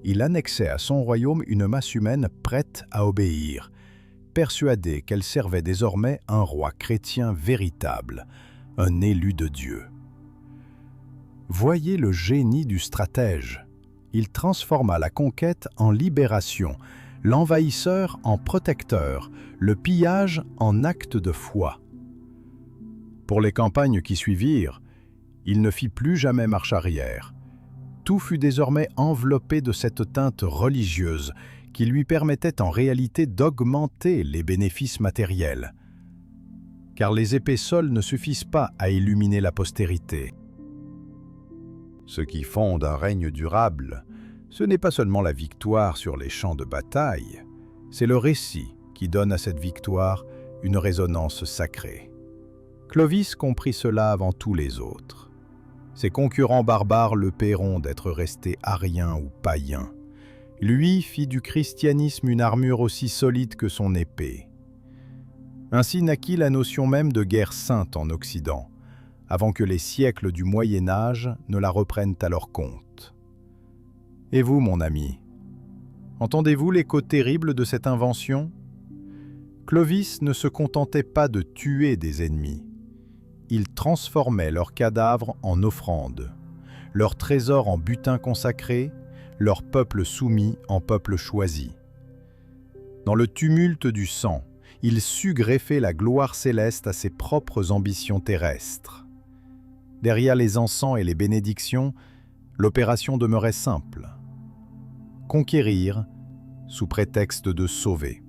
il annexait à son royaume une masse humaine prête à obéir, persuadée qu'elle servait désormais un roi chrétien véritable, un élu de Dieu. Voyez le génie du stratège. Il transforma la conquête en libération, l'envahisseur en protecteur, le pillage en acte de foi. Pour les campagnes qui suivirent, il ne fit plus jamais marche arrière. Tout fut désormais enveloppé de cette teinte religieuse qui lui permettait en réalité d'augmenter les bénéfices matériels. Car les épées seules ne suffisent pas à illuminer la postérité. Ce qui fonde un règne durable, ce n'est pas seulement la victoire sur les champs de bataille, c'est le récit qui donne à cette victoire une résonance sacrée. Clovis comprit cela avant tous les autres. Ses concurrents barbares le paieront d'être restés ariens ou païens. Lui fit du christianisme une armure aussi solide que son épée. Ainsi naquit la notion même de guerre sainte en Occident, avant que les siècles du Moyen-Âge ne la reprennent à leur compte. Et vous, mon ami, entendez-vous l'écho terrible de cette invention ? Clovis ne se contentait pas de tuer des ennemis. Il transformait leurs cadavres en offrandes, leurs trésors en butin consacré, leur peuple soumis en peuple choisi. Dans le tumulte du sang, il sut greffer la gloire céleste à ses propres ambitions terrestres. Derrière les encens et les bénédictions, l'opération demeurait simple. Conquérir sous prétexte de sauver.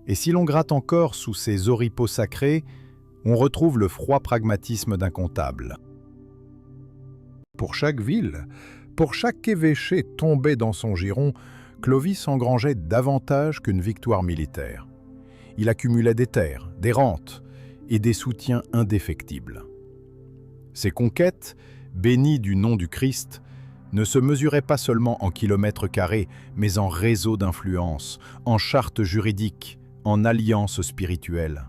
Et si l'on gratte encore sous ces oripeaux sacrés, on retrouve le froid pragmatisme d'un comptable. Pour chaque ville, pour chaque évêché tombé dans son giron, Clovis engrangeait davantage qu'une victoire militaire. Il accumulait des terres, des rentes et des soutiens indéfectibles. Ses conquêtes, bénies du nom du Christ, ne se mesuraient pas seulement en kilomètres carrés, mais en réseaux d'influence, en chartes juridiques, en alliances spirituelles.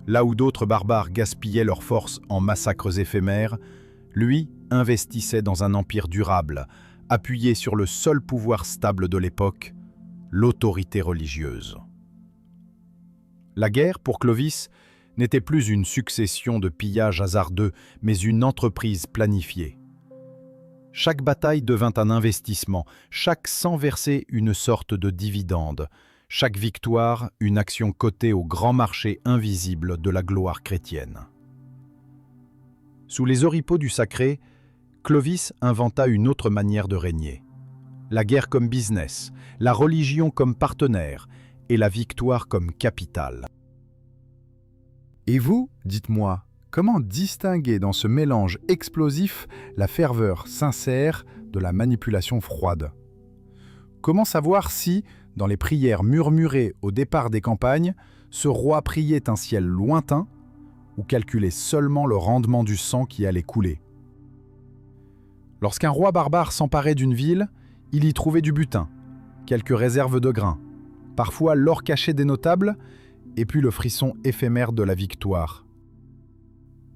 Là où d'autres barbares gaspillaient leurs forces en massacres éphémères, lui investissait dans un empire durable, appuyé sur le seul pouvoir stable de l'époque, l'autorité religieuse. La guerre, pour Clovis, n'était plus une succession de pillages hasardeux, mais une entreprise planifiée. Chaque bataille devint un investissement, chaque sang versé une sorte de dividende, chaque victoire une action cotée au grand marché invisible de la gloire chrétienne. Sous les oripeaux du sacré, Clovis inventa une autre manière de régner. La guerre comme business, la religion comme partenaire et la victoire comme capitale. Et vous, dites-moi, comment distinguer dans ce mélange explosif la ferveur sincère de la manipulation froide ? Comment savoir si, dans les prières murmurées au départ des campagnes, ce roi priait un ciel lointain ou calculait seulement le rendement du sang qui allait couler ? Lorsqu'un roi barbare s'emparait d'une ville, il y trouvait du butin, quelques réserves de grains, parfois l'or caché des notables, et puis le frisson éphémère de la victoire.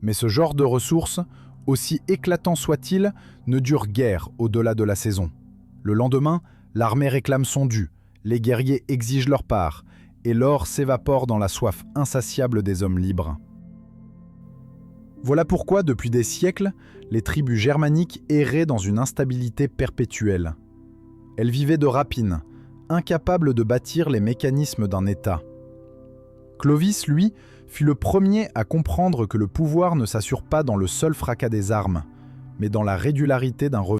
Mais ce genre de ressources, aussi éclatant soit-il, ne dure guère au-delà de la saison. Le lendemain, l'armée réclame son dû, les guerriers exigent leur part, et l'or s'évapore dans la soif insatiable des hommes libres. Voilà pourquoi, depuis des siècles, les tribus germaniques erraient dans une instabilité perpétuelle. Elles vivaient de rapine, incapables de bâtir les mécanismes d'un État. Clovis, lui, fut le premier à comprendre que le pouvoir ne s'assure pas dans le seul fracas des armes, mais dans la régularité d'un revenu.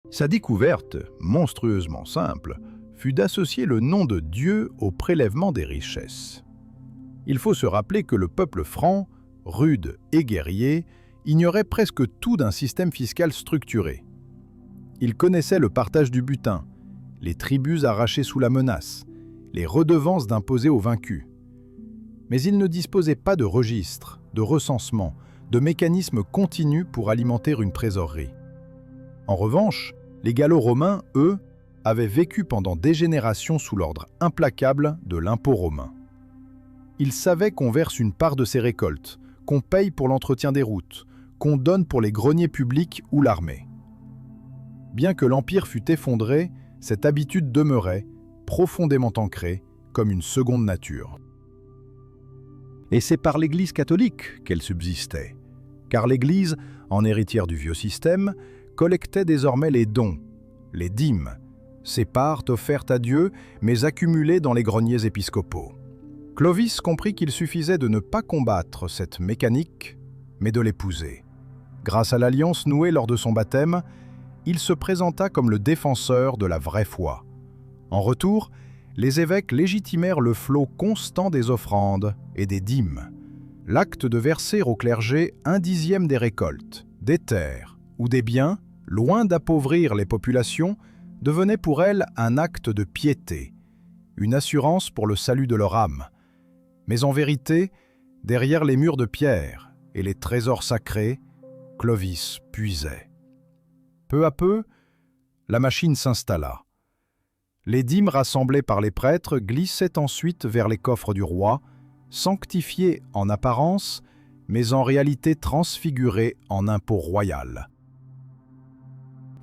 Sa découverte, monstrueusement simple, fut d'associer le nom de Dieu au prélèvement des richesses. Il faut se rappeler que le peuple franc, rude et guerrier, ignorait presque tout d'un système fiscal structuré. Il connaissait le partage du butin, les tribus arrachées sous la menace, les redevances d'imposer aux vaincus. Mais il ne disposait pas de registres, de recensement, de mécanismes continus pour alimenter une trésorerie. En revanche, les Gallo-Romains, eux, avaient vécu pendant des générations sous l'ordre implacable de l'impôt romain. Ils savaient qu'on verse une part de ses récoltes, qu'on paye pour l'entretien des routes, qu'on donne pour les greniers publics ou l'armée. Bien que l'Empire fût effondré, cette habitude demeurait, profondément ancrée, comme une seconde nature. Et c'est par l'Église catholique qu'elle subsistait, car l'Église, en héritière du vieux système, collectait désormais les dons, les dîmes, ces parts offertes à Dieu, mais accumulées dans les greniers épiscopaux. Clovis comprit qu'il suffisait de ne pas combattre cette mécanique, mais de l'épouser. Grâce à l'alliance nouée lors de son baptême, il se présenta comme le défenseur de la vraie foi. En retour, les évêques légitimèrent le flot constant des offrandes et des dîmes. L'acte de verser au clergé 1/10 des récoltes, des terres ou des biens, loin d'appauvrir les populations, devenait pour elles un acte de piété, une assurance pour le salut de leur âme. Mais en vérité, derrière les murs de pierre et les trésors sacrés, Clovis puisait. Peu à peu, la machine s'installa. Les dîmes rassemblées par les prêtres glissaient ensuite vers les coffres du roi, sanctifiés en apparence, mais en réalité transfigurés en impôt royal.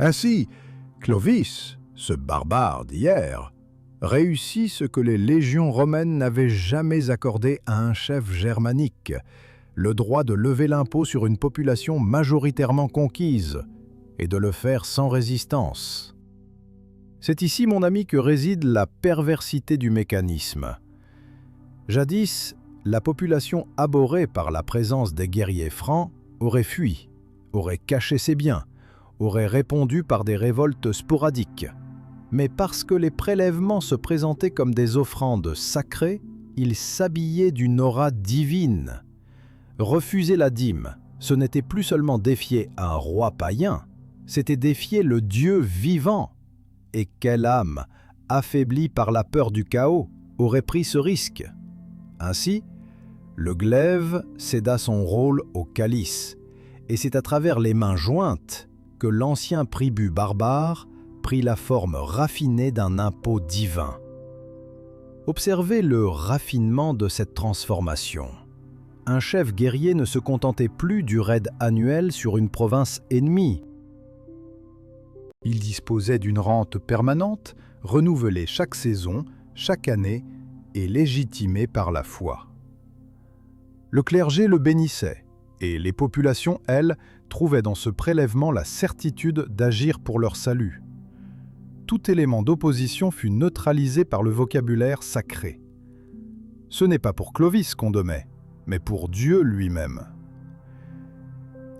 Ainsi, Clovis, ce barbare d'hier, réussit ce que les légions romaines n'avaient jamais accordé à un chef germanique, le droit de lever l'impôt sur une population majoritairement conquise, et de le faire sans résistance. C'est ici, mon ami, que réside la perversité du mécanisme. Jadis, la population abhorrée par la présence des guerriers francs aurait fui, aurait caché ses biens, aurait répondu par des révoltes sporadiques. Mais parce que les prélèvements se présentaient comme des offrandes sacrées, ils s'habillaient d'une aura divine. Refuser la dîme, ce n'était plus seulement défier un roi païen, c'était défier le Dieu vivant. Et quelle âme, affaiblie par la peur du chaos, aurait pris ce risque? Ainsi, le glaive céda son rôle au calice, et c'est à travers les mains jointes que l'ancien tribut barbare prit la forme raffinée d'un impôt divin. Observez le raffinement de cette transformation. Un chef guerrier ne se contentait plus du raid annuel sur une province ennemie. Il disposait d'une rente permanente, renouvelée chaque saison, chaque année, et légitimée par la foi. Le clergé le bénissait, et les populations, elles, trouvaient dans ce prélèvement la certitude d'agir pour leur salut. Tout élément d'opposition fut neutralisé par le vocabulaire sacré. Ce n'est pas pour Clovis qu'on domait, mais pour Dieu lui-même.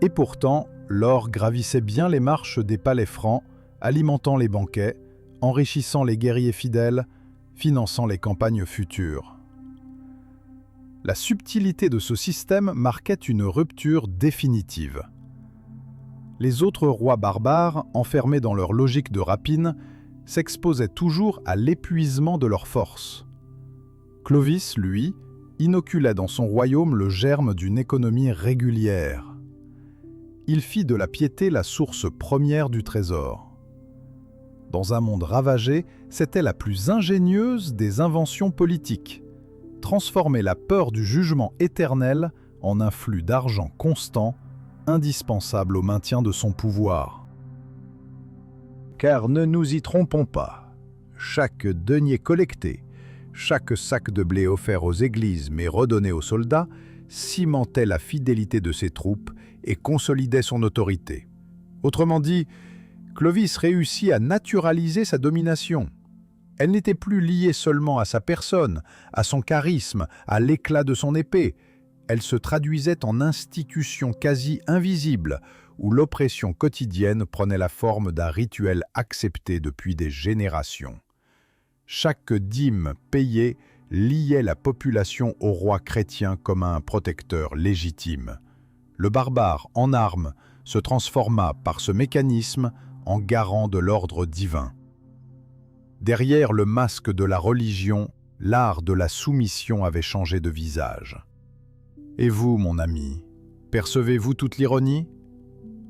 Et pourtant, l'or gravissait bien les marches des palais francs, alimentant les banquets, enrichissant les guerriers fidèles, finançant les campagnes futures. La subtilité de ce système marquait une rupture définitive. Les autres rois barbares, enfermés dans leur logique de rapine, s'exposaient toujours à l'épuisement de leurs forces. Clovis, lui, inoculait dans son royaume le germe d'une économie régulière. Il fit de la piété la source première du trésor. Dans un monde ravagé, c'était la plus ingénieuse des inventions politiques. Transformer la peur du jugement éternel en un flux d'argent constant, indispensable au maintien de son pouvoir. Car ne nous y trompons pas, chaque denier collecté, chaque sac de blé offert aux églises mais redonné aux soldats, cimentait la fidélité de ses troupes et consolidait son autorité. Autrement dit, Clovis réussit à naturaliser sa domination. Elle n'était plus liée seulement à sa personne, à son charisme, à l'éclat de son épée. Elle se traduisait en institutions quasi invisibles, où l'oppression quotidienne prenait la forme d'un rituel accepté depuis des générations. Chaque dîme payée liait la population au roi chrétien comme à un protecteur légitime. Le barbare, en armes, se transforma par ce mécanisme en garant de l'ordre divin. Derrière le masque de la religion, l'art de la soumission avait changé de visage. Et vous, mon ami, percevez-vous toute l'ironie ?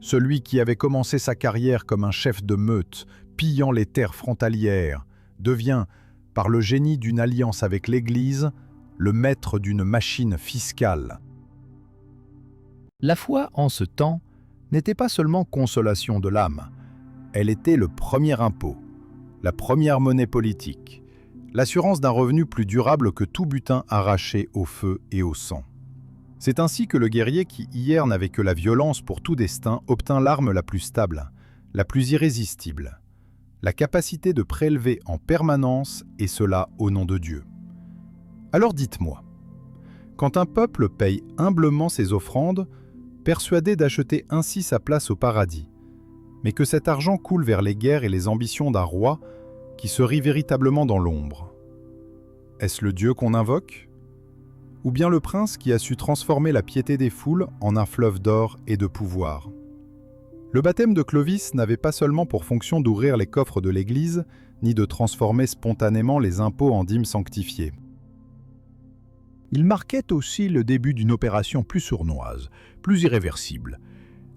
Celui qui avait commencé sa carrière comme un chef de meute, pillant les terres frontalières, devient, par le génie d'une alliance avec l'Église, le maître d'une machine fiscale. La foi, en ce temps, n'était pas seulement consolation de l'âme, elle était le premier impôt, la première monnaie politique, l'assurance d'un revenu plus durable que tout butin arraché au feu et au sang. C'est ainsi que le guerrier qui hier n'avait que la violence pour tout destin obtint l'arme la plus stable, la plus irrésistible, la capacité de prélever en permanence et cela au nom de Dieu. Alors dites-moi, quand un peuple paye humblement ses offrandes, persuadé d'acheter ainsi sa place au paradis, mais que cet argent coule vers les guerres et les ambitions d'un roi qui se rit véritablement dans l'ombre. Est-ce le Dieu qu'on invoque ? Ou bien le prince qui a su transformer la piété des foules en un fleuve d'or et de pouvoir ? Le baptême de Clovis n'avait pas seulement pour fonction d'ouvrir les coffres de l'Église, ni de transformer spontanément les impôts en dîmes sanctifiées. Il marquait aussi le début d'une opération plus sournoise, plus irréversible,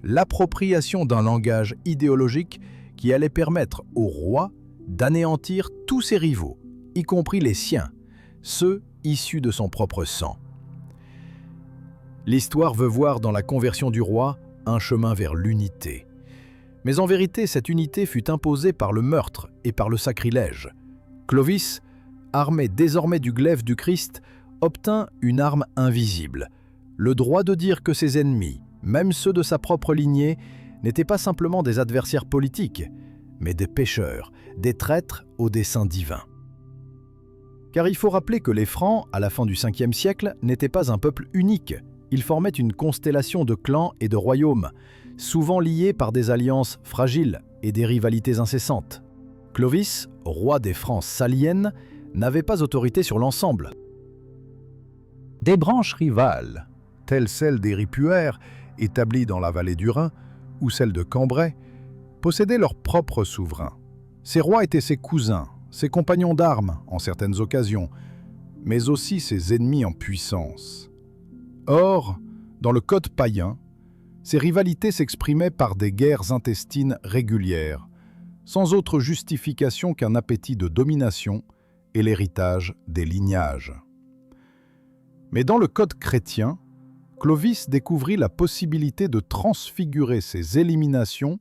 l'appropriation d'un langage idéologique qui allait permettre au roi d'anéantir tous ses rivaux, y compris les siens, ceux issus de son propre sang. L'histoire veut voir dans la conversion du roi un chemin vers l'unité. Mais en vérité, cette unité fut imposée par le meurtre et par le sacrilège. Clovis, armé désormais du glaive du Christ, obtint une arme invisible, le droit de dire que ses ennemis, même ceux de sa propre lignée, n'étaient pas simplement des adversaires politiques, mais des pécheurs, des traîtres au dessein divin. Car il faut rappeler que les Francs, à la fin du 5e siècle, n'étaient pas un peuple unique. Ils formaient une constellation de clans et de royaumes, souvent liés par des alliances fragiles et des rivalités incessantes. Clovis, roi des Francs saliennes, n'avait pas autorité sur l'ensemble. Des branches rivales, telles celles des Ripuaires, établies dans la vallée du Rhin, ou celles de Cambrai, possédaient leur propre souverain. Ces rois étaient ses cousins, ses compagnons d'armes en certaines occasions, mais aussi ses ennemis en puissance. Or, dans le code païen, ces rivalités s'exprimaient par des guerres intestines régulières, sans autre justification qu'un appétit de domination et l'héritage des lignages. Mais dans le code chrétien, Clovis découvrit la possibilité de transfigurer ces éliminations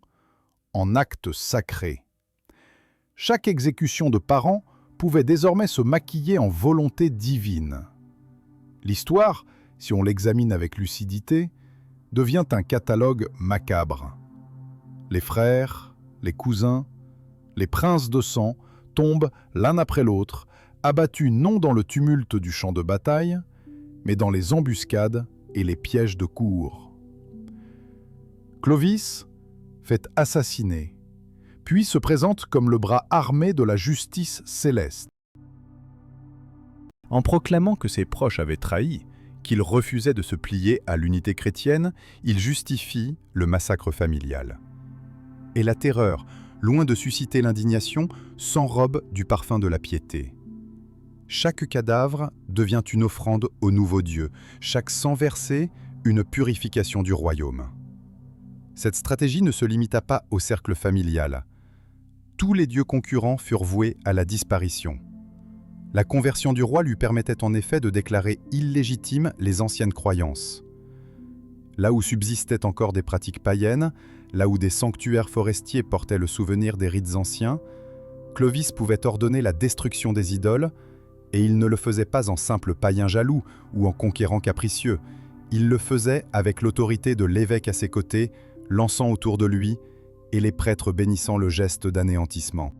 en actes sacrés. Chaque exécution de parents pouvait désormais se maquiller en volonté divine. L'histoire, si on l'examine avec lucidité, devient un catalogue macabre. Les frères, les cousins, les princes de sang tombent l'un après l'autre, abattus non dans le tumulte du champ de bataille, mais dans les embuscades et les pièges de cour. Clovis fait assassiner, puis se présente comme le bras armé de la justice céleste. En proclamant que ses proches avaient trahi, qu'il refusait de se plier à l'unité chrétienne, il justifie le massacre familial. Et la terreur, loin de susciter l'indignation, s'enrobe du parfum de la piété. Chaque cadavre devient une offrande au nouveau Dieu, chaque sang versé, une purification du royaume. Cette stratégie ne se limita pas au cercle familial. Tous les dieux concurrents furent voués à la disparition. La conversion du roi lui permettait en effet de déclarer illégitimes les anciennes croyances. Là où subsistaient encore des pratiques païennes, là où des sanctuaires forestiers portaient le souvenir des rites anciens, Clovis pouvait ordonner la destruction des idoles, et il ne le faisait pas en simple païen jaloux ou en conquérant capricieux, Il le faisait avec l'autorité de l'évêque à ses côtés, l'encens autour de lui, et les prêtres bénissant le geste d'anéantissement.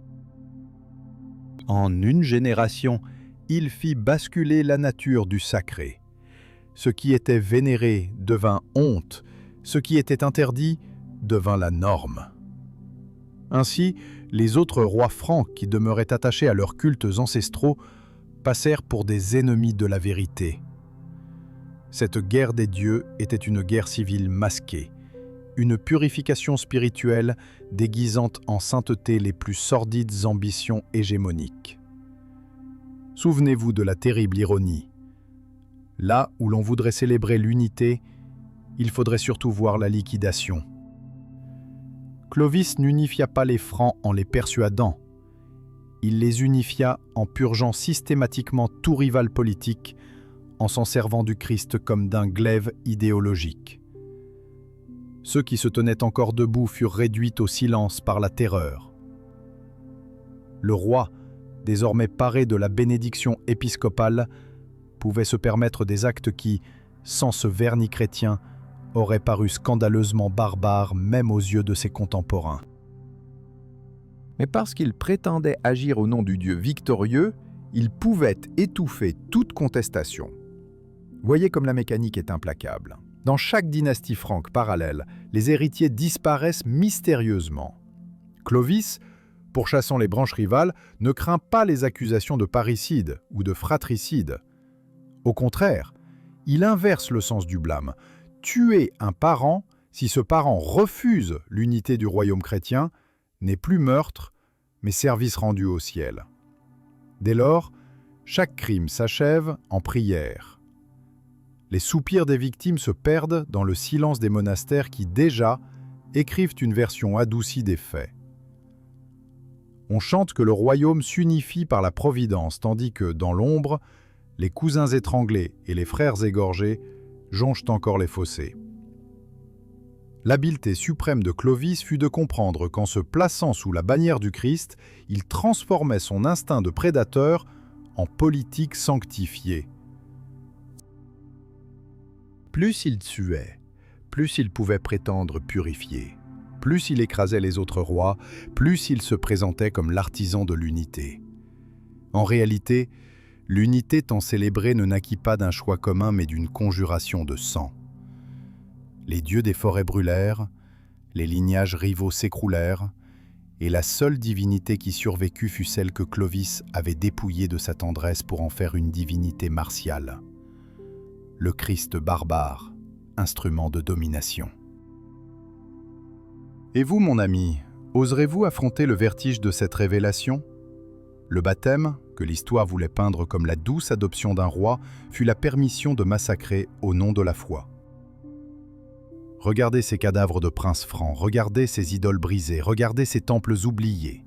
En une génération, il fit basculer la nature du sacré. Ce qui était vénéré devint honte, ce qui était interdit devint la norme. Ainsi, les autres rois francs qui demeuraient attachés à leurs cultes ancestraux passèrent pour des ennemis de la vérité. Cette guerre des dieux était une guerre civile masquée, une purification spirituelle déguisant en sainteté les plus sordides ambitions hégémoniques. Souvenez-vous de la terrible ironie. Là où l'on voudrait célébrer l'unité, il faudrait surtout voir la liquidation. Clovis n'unifia pas les Francs en les persuadant. Il les unifia en purgeant systématiquement tout rival politique, en s'en servant du Christ comme d'un glaive idéologique. Ceux qui se tenaient encore debout furent réduits au silence par la terreur. Le roi, désormais paré de la bénédiction épiscopale, pouvait se permettre des actes qui, sans ce vernis chrétien, auraient paru scandaleusement barbares même aux yeux de ses contemporains. Mais parce qu'il prétendait agir au nom du Dieu victorieux, il pouvait étouffer toute contestation. Voyez comme la mécanique est implacable. Dans chaque dynastie franque parallèle, les héritiers disparaissent mystérieusement. Clovis, pourchassant les branches rivales, ne craint pas les accusations de parricide ou de fratricide. Au contraire, il inverse le sens du blâme. Tuer un parent, si ce parent refuse l'unité du royaume chrétien, n'est plus meurtre, mais service rendu au ciel. Dès lors, chaque crime s'achève en prière. Les soupirs des victimes se perdent dans le silence des monastères qui, déjà, écrivent une version adoucie des faits. On chante que le royaume s'unifie par la providence, tandis que, dans l'ombre, les cousins étranglés et les frères égorgés jonchent encore les fossés. L'habileté suprême de Clovis fut de comprendre qu'en se plaçant sous la bannière du Christ, il transformait son instinct de prédateur en politique sanctifiée. Plus il tuait, plus il pouvait prétendre purifier. Plus il écrasait les autres rois, plus il se présentait comme l'artisan de l'unité. En réalité, l'unité tant célébrée ne naquit pas d'un choix commun mais d'une conjuration de sang. Les dieux des forêts brûlèrent, les lignages rivaux s'écroulèrent, et la seule divinité qui survécut fut celle que Clovis avait dépouillée de sa tendresse pour en faire une divinité martiale. Le Christ barbare, instrument de domination. Et vous, mon ami, oserez-vous affronter le vertige de cette révélation ? Le baptême, que l'histoire voulait peindre comme la douce adoption d'un roi, fut la permission de massacrer au nom de la foi. Regardez ces cadavres de princes francs, regardez ces idoles brisées, regardez ces temples oubliés.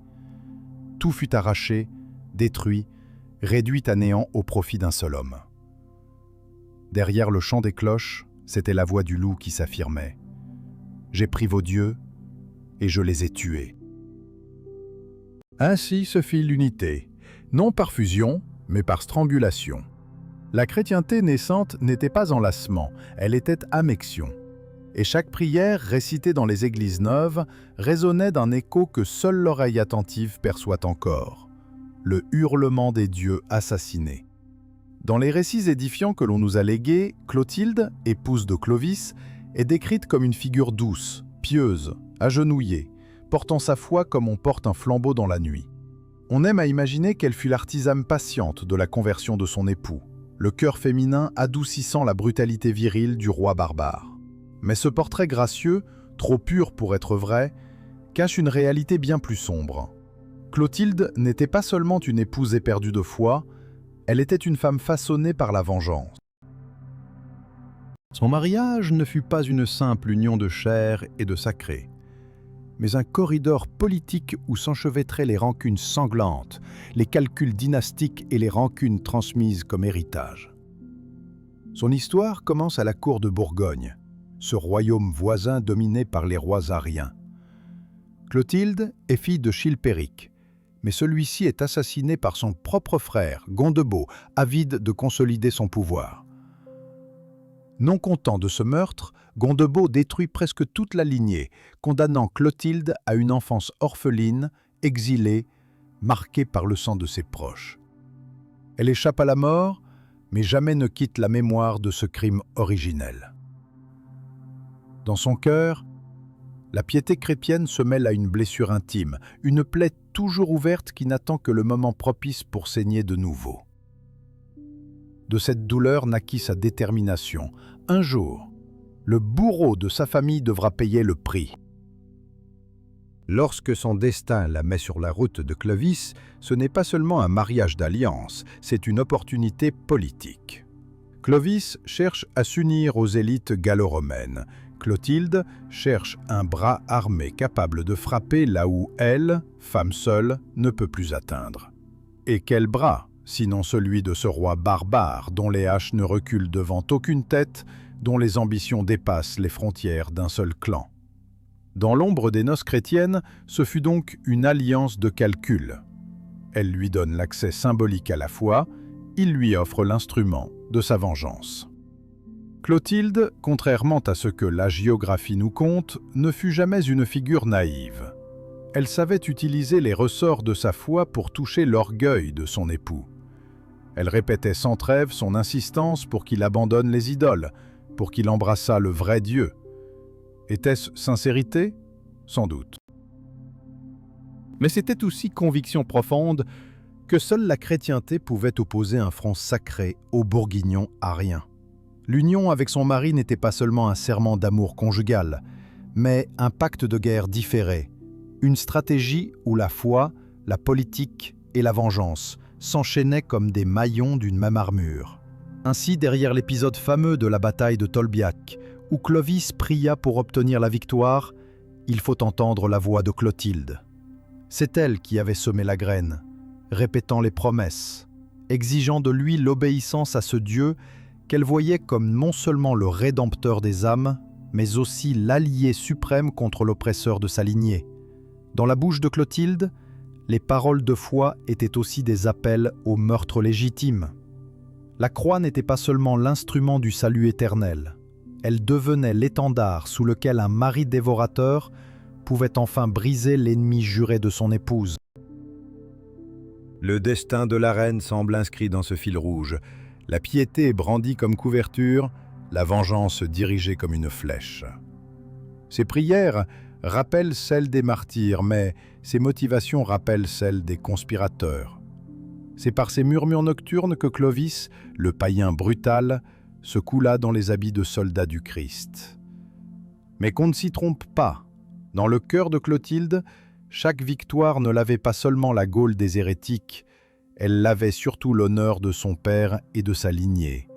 Tout fut arraché, détruit, réduit à néant au profit d'un seul homme. Derrière le chant des cloches, c'était la voix du loup qui s'affirmait. « J'ai pris vos dieux et je les ai tués. » Ainsi se fit l'unité, non par fusion, mais par strangulation. La chrétienté naissante n'était pas enlacement, elle était ammexion. Et chaque prière récitée dans les églises neuves résonnait d'un écho que seule l'oreille attentive perçoit encore, le hurlement des dieux assassinés. Dans les récits édifiants que l'on nous a légués, Clotilde, épouse de Clovis, est décrite comme une figure douce, pieuse, agenouillée, portant sa foi comme on porte un flambeau dans la nuit. On aime à imaginer qu'elle fut l'artisane patiente de la conversion de son époux, le cœur féminin adoucissant la brutalité virile du roi barbare. Mais ce portrait gracieux, trop pur pour être vrai, cache une réalité bien plus sombre. Clotilde n'était pas seulement une épouse éperdue de foi, elle était une femme façonnée par la vengeance. Son mariage ne fut pas une simple union de chair et de sacré, mais un corridor politique où s'enchevêtraient les rancunes sanglantes, les calculs dynastiques et les rancunes transmises comme héritage. Son histoire commence à la cour de Bourgogne, ce royaume voisin dominé par les rois ariens. Clotilde est fille de Chilpéric, mais celui-ci est assassiné par son propre frère, Gondebaud, avide de consolider son pouvoir. Non content de ce meurtre, Gondebaud détruit presque toute la lignée, condamnant Clotilde à une enfance orpheline, exilée, marquée par le sang de ses proches. Elle échappe à la mort, mais jamais ne quitte la mémoire de ce crime originel. Dans son cœur, la piété chrétienne se mêle à une blessure intime, une plaie toujours ouverte qui n'attend que le moment propice pour saigner de nouveau. De cette douleur naquit sa détermination. Un jour, le bourreau de sa famille devra payer le prix. Lorsque son destin la met sur la route de Clovis, ce n'est pas seulement un mariage d'alliance, c'est une opportunité politique. Clovis cherche à s'unir aux élites gallo-romaines. Clotilde cherche un bras armé capable de frapper là où elle, femme seule, ne peut plus atteindre. Et quel bras, sinon celui de ce roi barbare dont les haches ne reculent devant aucune tête, dont les ambitions dépassent les frontières d'un seul clan. Dans l'ombre des noces chrétiennes, ce fut donc une alliance de calcul. Elle lui donne l'accès symbolique à la foi, il lui offre l'instrument de sa vengeance. Clotilde, contrairement à ce que la géographie nous conte, ne fut jamais une figure naïve. Elle savait utiliser les ressorts de sa foi pour toucher l'orgueil de son époux. Elle répétait sans trêve son insistance pour qu'il abandonne les idoles, pour qu'il embrassât le vrai Dieu. Était-ce sincérité? Sans doute. Mais c'était aussi conviction profonde que seule la chrétienté pouvait opposer un front sacré aux bourguignons ariens. L'union avec son mari n'était pas seulement un serment d'amour conjugal, mais un pacte de guerre différé, une stratégie où la foi, la politique et la vengeance s'enchaînaient comme des maillons d'une même armure. Ainsi, derrière l'épisode fameux de la bataille de Tolbiac, où Clovis pria pour obtenir la victoire, il faut entendre la voix de Clotilde. C'est elle qui avait semé la graine, répétant les promesses, exigeant de lui l'obéissance à ce Dieu qu'elle voyait comme non seulement le rédempteur des âmes, mais aussi l'allié suprême contre l'oppresseur de sa lignée. Dans la bouche de Clotilde, les paroles de foi étaient aussi des appels au meurtre légitime. La croix n'était pas seulement l'instrument du salut éternel, elle devenait l'étendard sous lequel un mari dévorateur pouvait enfin briser l'ennemi juré de son épouse. Le destin de la reine semble inscrit dans ce fil rouge. La piété brandie comme couverture, la vengeance dirigée comme une flèche. Ses prières rappellent celles des martyrs, mais ses motivations rappellent celles des conspirateurs. C'est par ces murmures nocturnes que Clovis, le païen brutal, se coula dans les habits de soldat du Christ. Mais qu'on ne s'y trompe pas. Dans le cœur de Clotilde, chaque victoire ne lavait pas seulement la Gaule des hérétiques, elle lavait surtout l'honneur de son père et de sa lignée.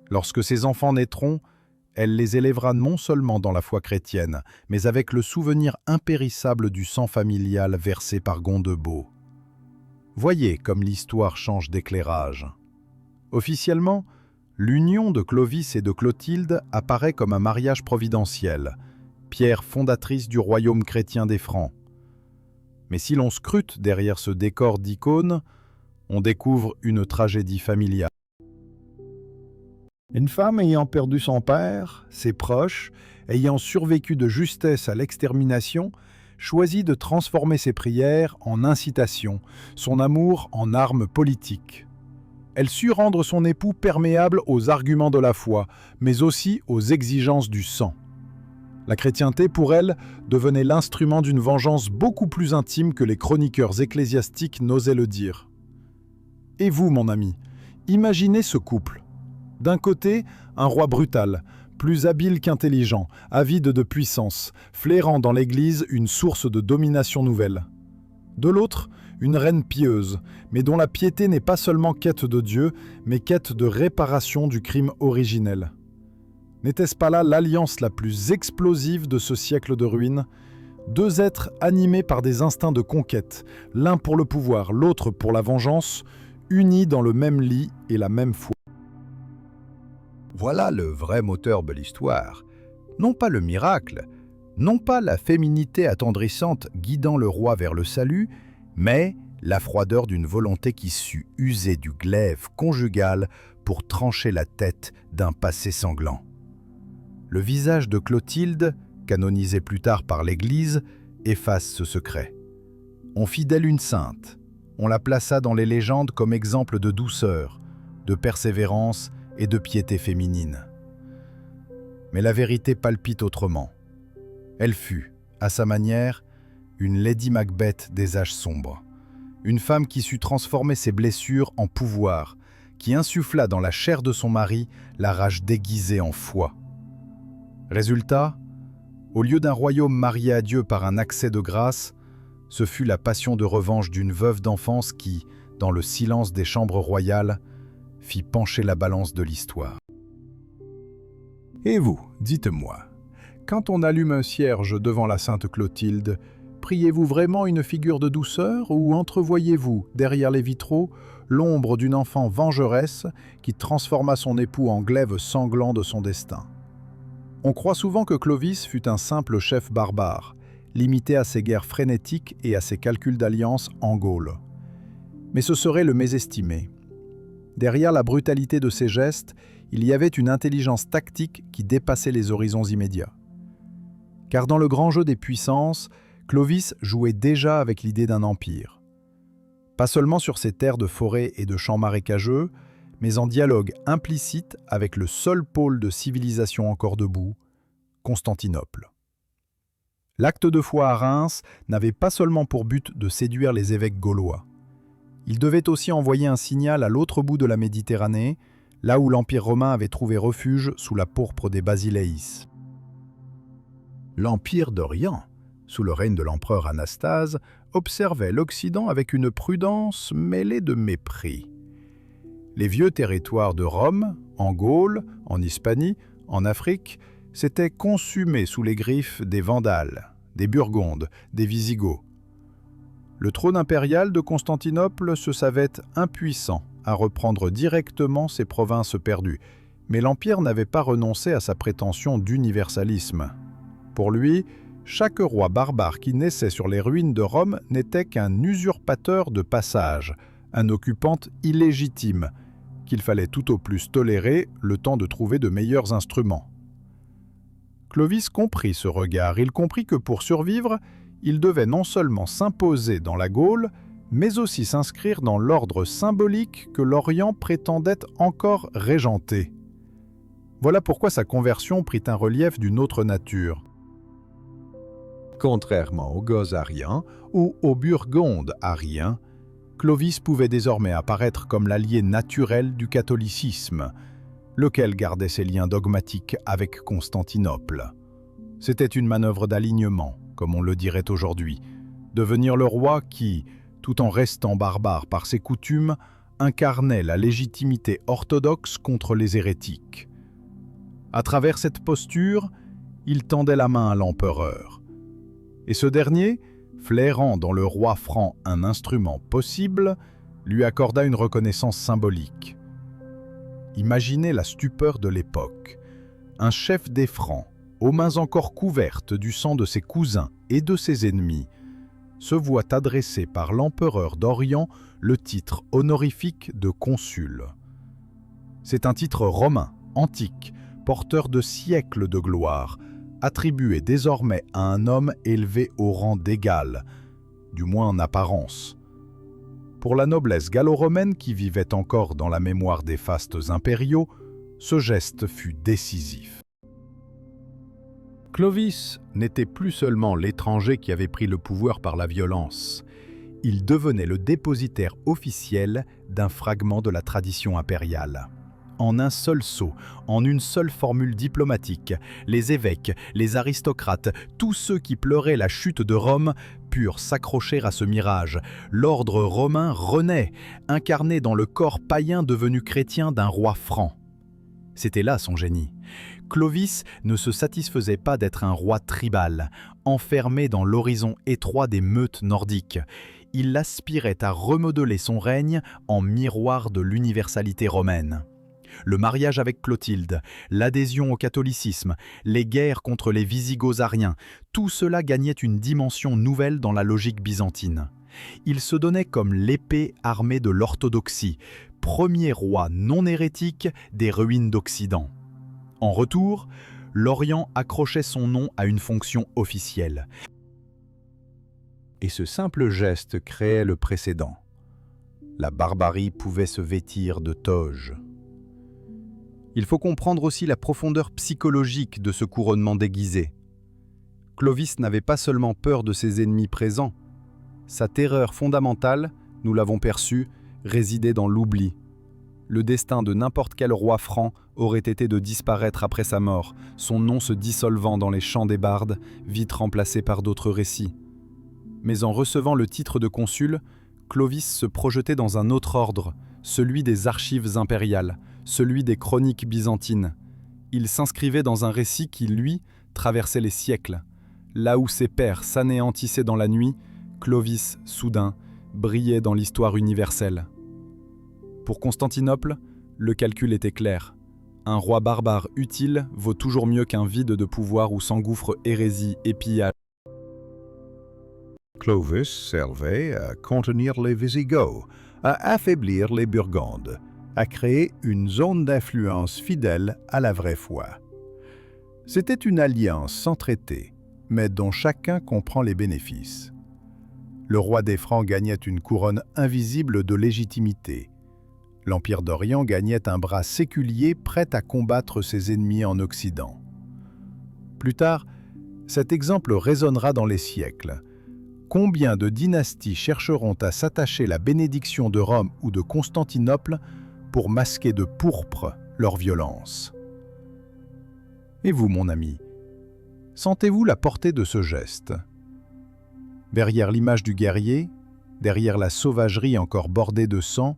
Lorsque ses enfants naîtront, elle les élèvera non seulement dans la foi chrétienne, mais avec le souvenir impérissable du sang familial versé par Gondebaud. Voyez comme l'histoire change d'éclairage. Officiellement, l'union de Clovis et de Clotilde apparaît comme un mariage providentiel, pierre fondatrice du royaume chrétien des Francs. Mais si l'on scrute derrière ce décor d'icônes, on découvre une tragédie familiale. Une femme ayant perdu son père, ses proches, ayant survécu de justesse à l'extermination, choisit de transformer ses prières en incitation, son amour en arme politique. Elle sut rendre son époux perméable aux arguments de la foi, mais aussi aux exigences du sang. La chrétienté, pour elle, devenait l'instrument d'une vengeance beaucoup plus intime que les chroniqueurs ecclésiastiques n'osaient le dire. Et vous, mon ami, imaginez ce couple. D'un côté, un roi brutal, plus habile qu'intelligent, avide de puissance, flairant dans l'Église une source de domination nouvelle. De l'autre, une reine pieuse, mais dont la piété n'est pas seulement quête de Dieu, mais quête de réparation du crime originel. N'était-ce pas là l'alliance la plus explosive de ce siècle de ruines? Deux êtres animés par des instincts de conquête, l'un pour le pouvoir, l'autre pour la vengeance, unis dans le même lit et la même foi. Voilà le vrai moteur de l'histoire. Non pas le miracle, non pas la féminité attendrissante guidant le roi vers le salut, mais la froideur d'une volonté qui sut user du glaive conjugal pour trancher la tête d'un passé sanglant. Le visage de Clotilde, canonisé plus tard par l'Église, efface ce secret. On fit d'elle une sainte. On la plaça dans les légendes comme exemple de douceur, de persévérance et de piété féminine. Mais la vérité palpite autrement. Elle fut, à sa manière, une Lady Macbeth des âges sombres. Une femme qui sut transformer ses blessures en pouvoir, qui insuffla dans la chair de son mari la rage déguisée en foi. Résultat, au lieu d'un royaume marié à Dieu par un accès de grâce, ce fut la passion de revanche d'une veuve d'enfance qui, dans le silence des chambres royales, fit pencher la balance de l'histoire. Et vous, dites-moi, quand on allume un cierge devant la sainte Clotilde, priez-vous vraiment une figure de douceur ou entrevoyez-vous, derrière les vitraux, l'ombre d'une enfant vengeresse qui transforma son époux en glaive sanglant de son destin? On croit souvent que Clovis fut un simple chef barbare, limité à ses guerres frénétiques et à ses calculs d'alliance en Gaule. Mais ce serait le mésestimer. Derrière la brutalité de ses gestes, il y avait une intelligence tactique qui dépassait les horizons immédiats. Car dans le grand jeu des puissances, Clovis jouait déjà avec l'idée d'un empire. Pas seulement sur ses terres de forêts et de champs marécageux, mais en dialogue implicite avec le seul pôle de civilisation encore debout, Constantinople. L'acte de foi à Reims n'avait pas seulement pour but de séduire les évêques gaulois. Il devait aussi envoyer un signal à l'autre bout de la Méditerranée, là où l'Empire romain avait trouvé refuge sous la pourpre des Basileis. L'Empire d'Orient, sous le règne de l'empereur Anastase, observait l'Occident avec une prudence mêlée de mépris. Les vieux territoires de Rome, en Gaule, en Hispanie, en Afrique, s'étaient consumés sous les griffes des Vandales, des Burgondes, des Visigoths. Le trône impérial de Constantinople se savait impuissant à reprendre directement ces provinces perdues, mais l'Empire n'avait pas renoncé à sa prétention d'universalisme. Pour lui, chaque roi barbare qui naissait sur les ruines de Rome n'était qu'un usurpateur de passage, un occupant illégitime, qu'il fallait tout au plus tolérer le temps de trouver de meilleurs instruments. Clovis comprit ce regard, il comprit que pour survivre, il devait non seulement s'imposer dans la Gaule, mais aussi s'inscrire dans l'ordre symbolique que l'Orient prétendait encore régenter. Voilà pourquoi sa conversion prit un relief d'une autre nature. Contrairement aux Goths ariens ou aux Burgondes ariens, Clovis pouvait désormais apparaître comme l'allié naturel du catholicisme, lequel gardait ses liens dogmatiques avec Constantinople. C'était une manœuvre d'alignement, comme on le dirait aujourd'hui, devenir le roi qui, tout en restant barbare par ses coutumes, incarnait la légitimité orthodoxe contre les hérétiques. À travers cette posture, il tendait la main à l'empereur. Et ce dernier, flairant dans le roi franc un instrument possible, lui accorda une reconnaissance symbolique. Imaginez la stupeur de l'époque. Un chef des Francs, aux mains encore couvertes du sang de ses cousins et de ses ennemis, se voit adresser par l'empereur d'Orient le titre honorifique de consul. C'est un titre romain, antique, porteur de siècles de gloire, attribué désormais à un homme élevé au rang d'égal, du moins en apparence. Pour la noblesse gallo-romaine qui vivait encore dans la mémoire des fastes impériaux, ce geste fut décisif. Clovis n'était plus seulement l'étranger qui avait pris le pouvoir par la violence. Il devenait le dépositaire officiel d'un fragment de la tradition impériale. En un seul sceau, en une seule formule diplomatique, les évêques, les aristocrates, tous ceux qui pleuraient la chute de Rome purent s'accrocher à ce mirage. L'ordre romain renaît, incarné dans le corps païen devenu chrétien d'un roi franc. C'était là son génie. Clovis ne se satisfaisait pas d'être un roi tribal, enfermé dans l'horizon étroit des meutes nordiques. Il aspirait à remodeler son règne en miroir de l'universalité romaine. Le mariage avec Clotilde, l'adhésion au catholicisme, les guerres contre les Visigoths ariens, tout cela gagnait une dimension nouvelle dans la logique byzantine. Il se donnait comme l'épée armée de l'orthodoxie, premier roi non hérétique des ruines d'Occident. En retour, l'Orient accrochait son nom à une fonction officielle. Et ce simple geste créait le précédent. La barbarie pouvait se vêtir de toge. Il faut comprendre aussi la profondeur psychologique de ce couronnement déguisé. Clovis n'avait pas seulement peur de ses ennemis présents. Sa terreur fondamentale, nous l'avons perçu, résidait dans l'oubli. Le destin de n'importe quel roi franc aurait été de disparaître après sa mort, son nom se dissolvant dans les chants des bardes, vite remplacé par d'autres récits. Mais en recevant le titre de consul, Clovis se projetait dans un autre ordre, celui des archives impériales, celui des chroniques byzantines. Il s'inscrivait dans un récit qui, lui, traversait les siècles. Là où ses pairs s'anéantissaient dans la nuit, Clovis, soudain, brillait dans l'histoire universelle. Pour Constantinople, le calcul était clair. Un roi barbare utile vaut toujours mieux qu'un vide de pouvoir où s'engouffrent hérésie et pillage. Clovis servait à contenir les Visigoths, à affaiblir les Burgondes, à créer une zone d'influence fidèle à la vraie foi. C'était une alliance sans traité, mais dont chacun comprend les bénéfices. Le roi des Francs gagnait une couronne invisible de légitimité. L'Empire d'Orient gagnait un bras séculier prêt à combattre ses ennemis en Occident. Plus tard, cet exemple résonnera dans les siècles. Combien de dynasties chercheront à s'attacher la bénédiction de Rome ou de Constantinople pour masquer de pourpre leur violence? Et vous, mon ami, sentez-vous la portée de ce geste? Derrière l'image du guerrier, derrière la sauvagerie encore bordée de sang,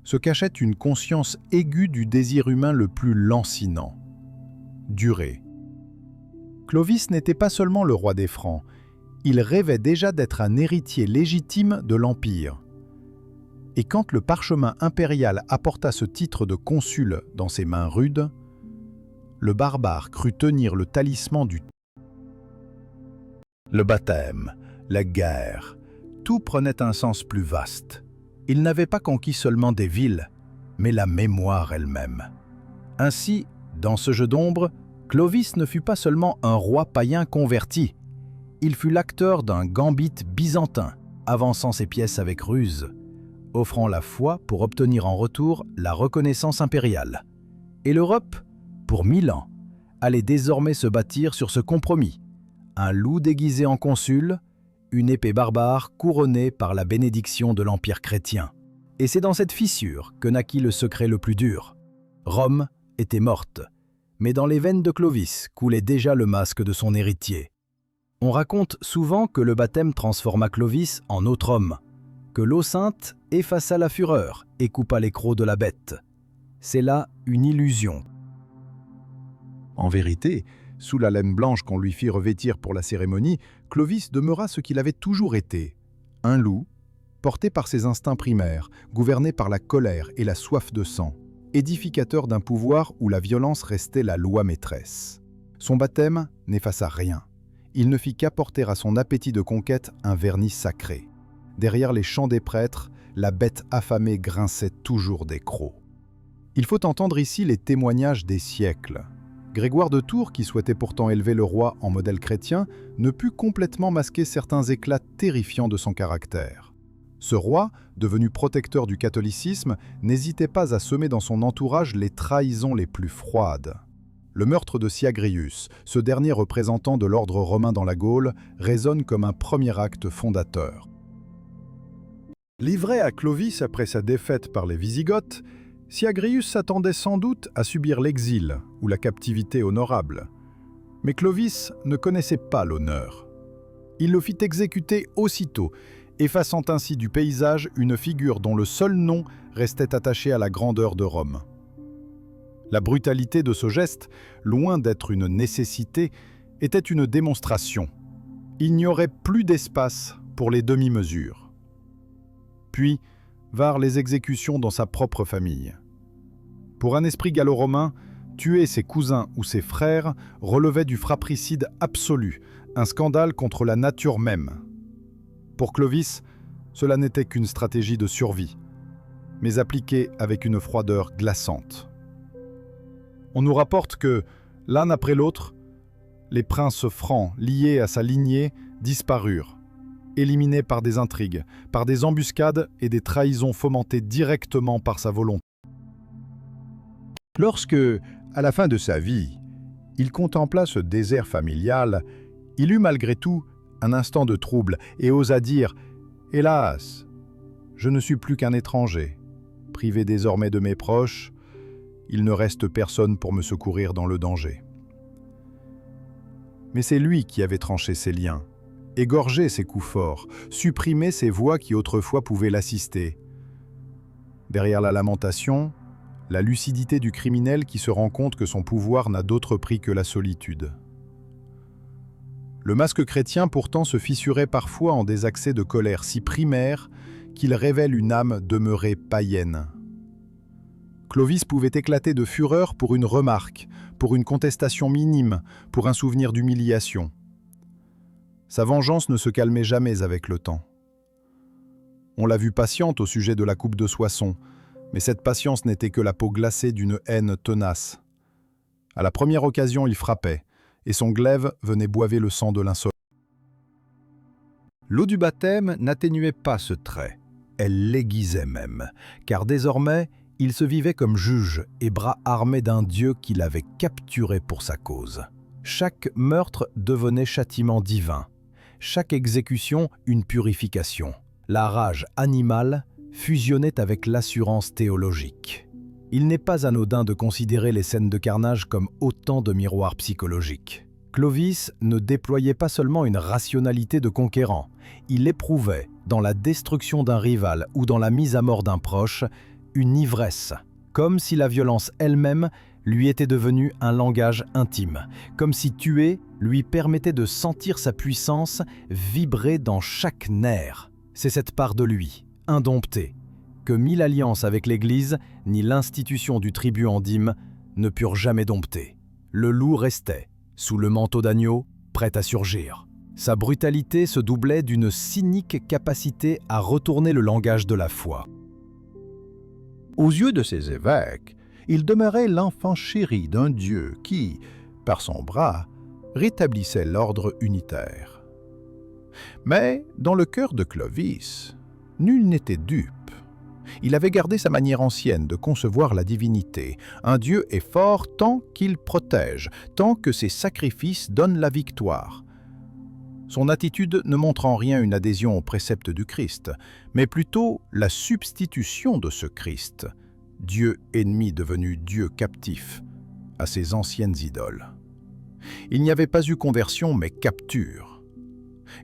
se cachait une conscience aiguë du désir humain le plus lancinant: durer. Clovis n'était pas seulement le roi des Francs, il rêvait déjà d'être un héritier légitime de l'Empire. Et quand le parchemin impérial apporta ce titre de consul dans ses mains rudes, le barbare crut tenir le talisman du temps. Le baptême, la guerre, tout prenait un sens plus vaste. Il n'avait pas conquis seulement des villes, mais la mémoire elle-même. Ainsi, dans ce jeu d'ombre, Clovis ne fut pas seulement un roi païen converti, il fut l'acteur d'un gambit byzantin, avançant ses pièces avec ruse, offrant la foi pour obtenir en retour la reconnaissance impériale. Et l'Europe, pour 1000 ans, allait désormais se bâtir sur ce compromis: un loup déguisé en consul, une épée barbare couronnée par la bénédiction de l'Empire chrétien. Et c'est dans cette fissure que naquit le secret le plus dur. Rome était morte, mais dans les veines de Clovis coulait déjà le masque de son héritier. On raconte souvent que le baptême transforma Clovis en autre homme, que l'eau sainte effaça la fureur et coupa les crocs de la bête. C'est là une illusion. En vérité, sous la laine blanche qu'on lui fit revêtir pour la cérémonie, Clovis demeura ce qu'il avait toujours été, un loup, porté par ses instincts primaires, gouverné par la colère et la soif de sang, édificateur d'un pouvoir où la violence restait la loi maîtresse. Son baptême n'effaça rien. Il ne fit qu'apporter à son appétit de conquête un vernis sacré. Derrière les chants des prêtres, la bête affamée grinçait toujours des crocs. Il faut entendre ici les témoignages des siècles. Grégoire de Tours, qui souhaitait pourtant élever le roi en modèle chrétien, ne put complètement masquer certains éclats terrifiants de son caractère. Ce roi, devenu protecteur du catholicisme, n'hésitait pas à semer dans son entourage les trahisons les plus froides. Le meurtre de Syagrius, ce dernier représentant de l'ordre romain dans la Gaule, résonne comme un premier acte fondateur. Livré à Clovis après sa défaite par les Wisigoths, Syagrius s'attendait sans doute à subir l'exil ou la captivité honorable. Mais Clovis ne connaissait pas l'honneur. Il le fit exécuter aussitôt, effaçant ainsi du paysage une figure dont le seul nom restait attaché à la grandeur de Rome. La brutalité de ce geste, loin d'être une nécessité, était une démonstration. Il n'y aurait plus d'espace pour les demi-mesures. Puis vinrent les exécutions dans sa propre famille. Pour un esprit gallo-romain, tuer ses cousins ou ses frères relevait du fratricide absolu, un scandale contre la nature même. Pour Clovis, cela n'était qu'une stratégie de survie. mais appliquée avec une froideur glaçante. On nous rapporte que, l'un après l'autre, les princes francs liés à sa lignée disparurent, éliminés par des intrigues, par des embuscades et des trahisons fomentées directement par sa volonté. Lorsque, à la fin de sa vie, il contempla ce désert familial, il eut malgré tout un instant de trouble et osa dire « Hélas, je ne suis plus qu'un étranger. Privé désormais de mes proches, il ne reste personne pour me secourir dans le danger. » Mais c'est lui qui avait tranché ses liens, égorgé ses coups forts, supprimé ses voix qui autrefois pouvaient l'assister. Derrière la lamentation, la lucidité du criminel qui se rend compte que son pouvoir n'a d'autre prix que la solitude. Le masque chrétien pourtant se fissurait parfois en des accès de colère si primaires qu'il révèle une âme demeurée païenne. Clovis pouvait éclater de fureur pour une remarque, pour une contestation minime, pour un souvenir d'humiliation. Sa vengeance ne se calmait jamais avec le temps. On l'a vu patiente au sujet de la coupe de Soissons, mais cette patience n'était que la peau glacée d'une haine tenace. À la première occasion, il frappait, et son glaive venait boiver le sang de l'insolent. L'eau du baptême n'atténuait pas ce trait, elle l'aiguisait même, car désormais, il se vivait comme juge et bras armé d'un Dieu qui l'avait capturé pour sa cause. Chaque meurtre devenait châtiment divin, chaque exécution une purification. La rage animale fusionnait avec l'assurance théologique. Il n'est pas anodin de considérer les scènes de carnage comme autant de miroirs psychologiques. Clovis ne déployait pas seulement une rationalité de conquérant, il éprouvait, dans la destruction d'un rival ou dans la mise à mort d'un proche, une ivresse, comme si la violence elle-même lui était devenue un langage intime, comme si tuer lui permettait de sentir sa puissance vibrer dans chaque nerf. C'est cette part de lui, indomptée, que mille alliances avec l'Église ni l'institution du tribut en dîme ne purent jamais dompter. Le loup restait, sous le manteau d'agneau, prêt à surgir. Sa brutalité se doublait d'une cynique capacité à retourner le langage de la foi. Aux yeux de ses évêques, il demeurait l'enfant chéri d'un Dieu qui, par son bras, rétablissait l'ordre unitaire. Mais, dans le cœur de Clovis, nul n'était dupe. Il avait gardé sa manière ancienne de concevoir la divinité. Un Dieu est fort tant qu'il protège, tant que ses sacrifices donnent la victoire. Son attitude ne montre en rien une adhésion aux préceptes du Christ, mais plutôt la substitution de ce Christ, Dieu ennemi devenu Dieu captif, à ses anciennes idoles. Il n'y avait pas eu conversion, mais capture.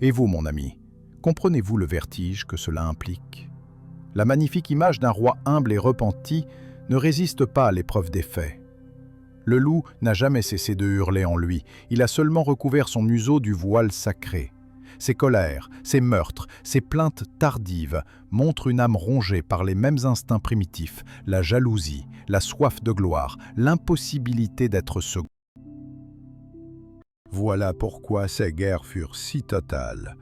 Et vous, mon ami, comprenez-vous le vertige que cela implique ? La magnifique image d'un roi humble et repenti ne résiste pas à l'épreuve des faits. Le loup n'a jamais cessé de hurler en lui, il a seulement recouvert son museau du voile sacré. Ses colères, ses meurtres, ses plaintes tardives montrent une âme rongée par les mêmes instincts primitifs, la jalousie, la soif de gloire, l'impossibilité d'être second. Voilà pourquoi ces guerres furent si totales,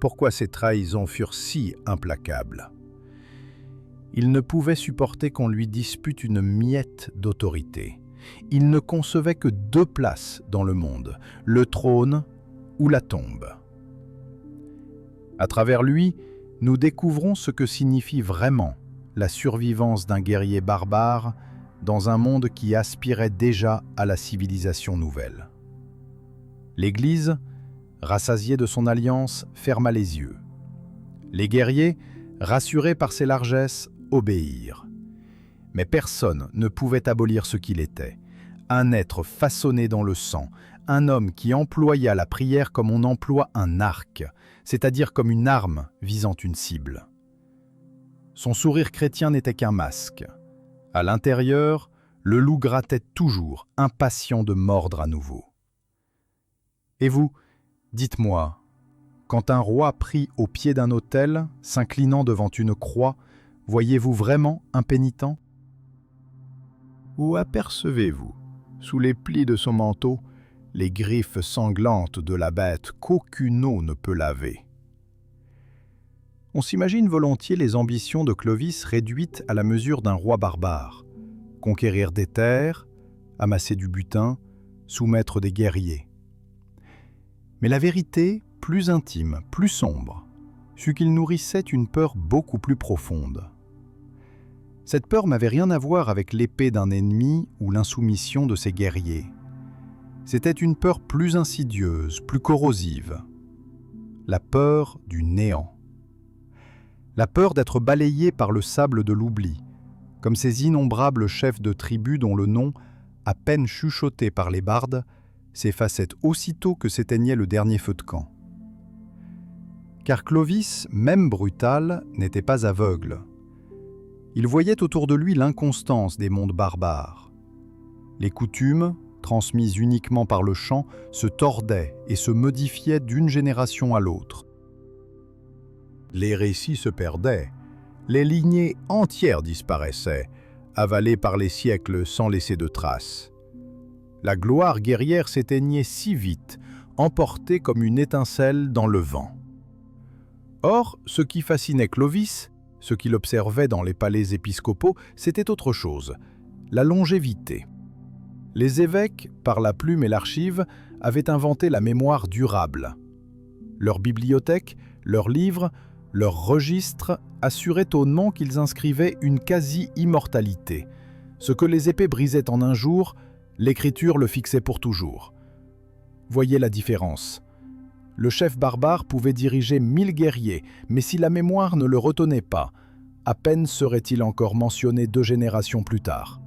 pourquoi ces trahisons furent si implacables. Il ne pouvait supporter qu'on lui dispute une miette d'autorité. Il ne concevait que deux places dans le monde, le trône ou la tombe. À travers lui, nous découvrons ce que signifie vraiment la survivance d'un guerrier barbare dans un monde qui aspirait déjà à la civilisation nouvelle. L'Église, rassasiée de son alliance, ferma les yeux. Les guerriers, rassurés par ses largesses, obéirent. Mais personne ne pouvait abolir ce qu'il était, un être façonné dans le sang, un homme qui employa la prière comme on emploie un arc, c'est-à-dire comme une arme visant une cible. Son sourire chrétien n'était qu'un masque. À l'intérieur, le loup grattait toujours, impatient de mordre à nouveau. Et vous, dites-moi, quand un roi prie au pied d'un autel, s'inclinant devant une croix, voyez-vous vraiment impénitent ? Ou apercevez-vous, sous les plis de son manteau, les griffes sanglantes de la bête qu'aucune eau ne peut laver ? On s'imagine volontiers les ambitions de Clovis réduites à la mesure d'un roi barbare. Conquérir des terres, amasser du butin, soumettre des guerriers. Mais la vérité, plus intime, plus sombre, fut qu'il nourrissait une peur beaucoup plus profonde. Cette peur n'avait rien à voir avec l'épée d'un ennemi ou l'insoumission de ses guerriers. C'était une peur plus insidieuse, plus corrosive. La peur du néant. La peur d'être balayé par le sable de l'oubli, comme ces innombrables chefs de tribus dont le nom, à peine chuchoté par les bardes, s'effaçait aussitôt que s'éteignait le dernier feu de camp. Car Clovis, même brutal, n'était pas aveugle. Il voyait autour de lui l'inconstance des mondes barbares. Les coutumes, transmises uniquement par le chant, se tordaient et se modifiaient d'une génération à l'autre. Les récits se perdaient, les lignées entières disparaissaient, avalées par les siècles sans laisser de traces. La gloire guerrière s'éteignait si vite, emportée comme une étincelle dans le vent. Or, ce qui fascinait Clovis, ce qu'il observait dans les palais épiscopaux, c'était autre chose, la longévité. Les évêques, par la plume et l'archive, avaient inventé la mémoire durable. Leurs bibliothèques, leurs livres, leurs registres assuraient au nom qu'ils inscrivaient une quasi-immortalité. Ce que les épées brisaient en un jour, l'écriture le fixait pour toujours. Voyez la différence. Le chef barbare pouvait diriger 1000 guerriers, mais si la mémoire ne le retenait pas, à peine serait-il encore mentionné 2 générations plus tard.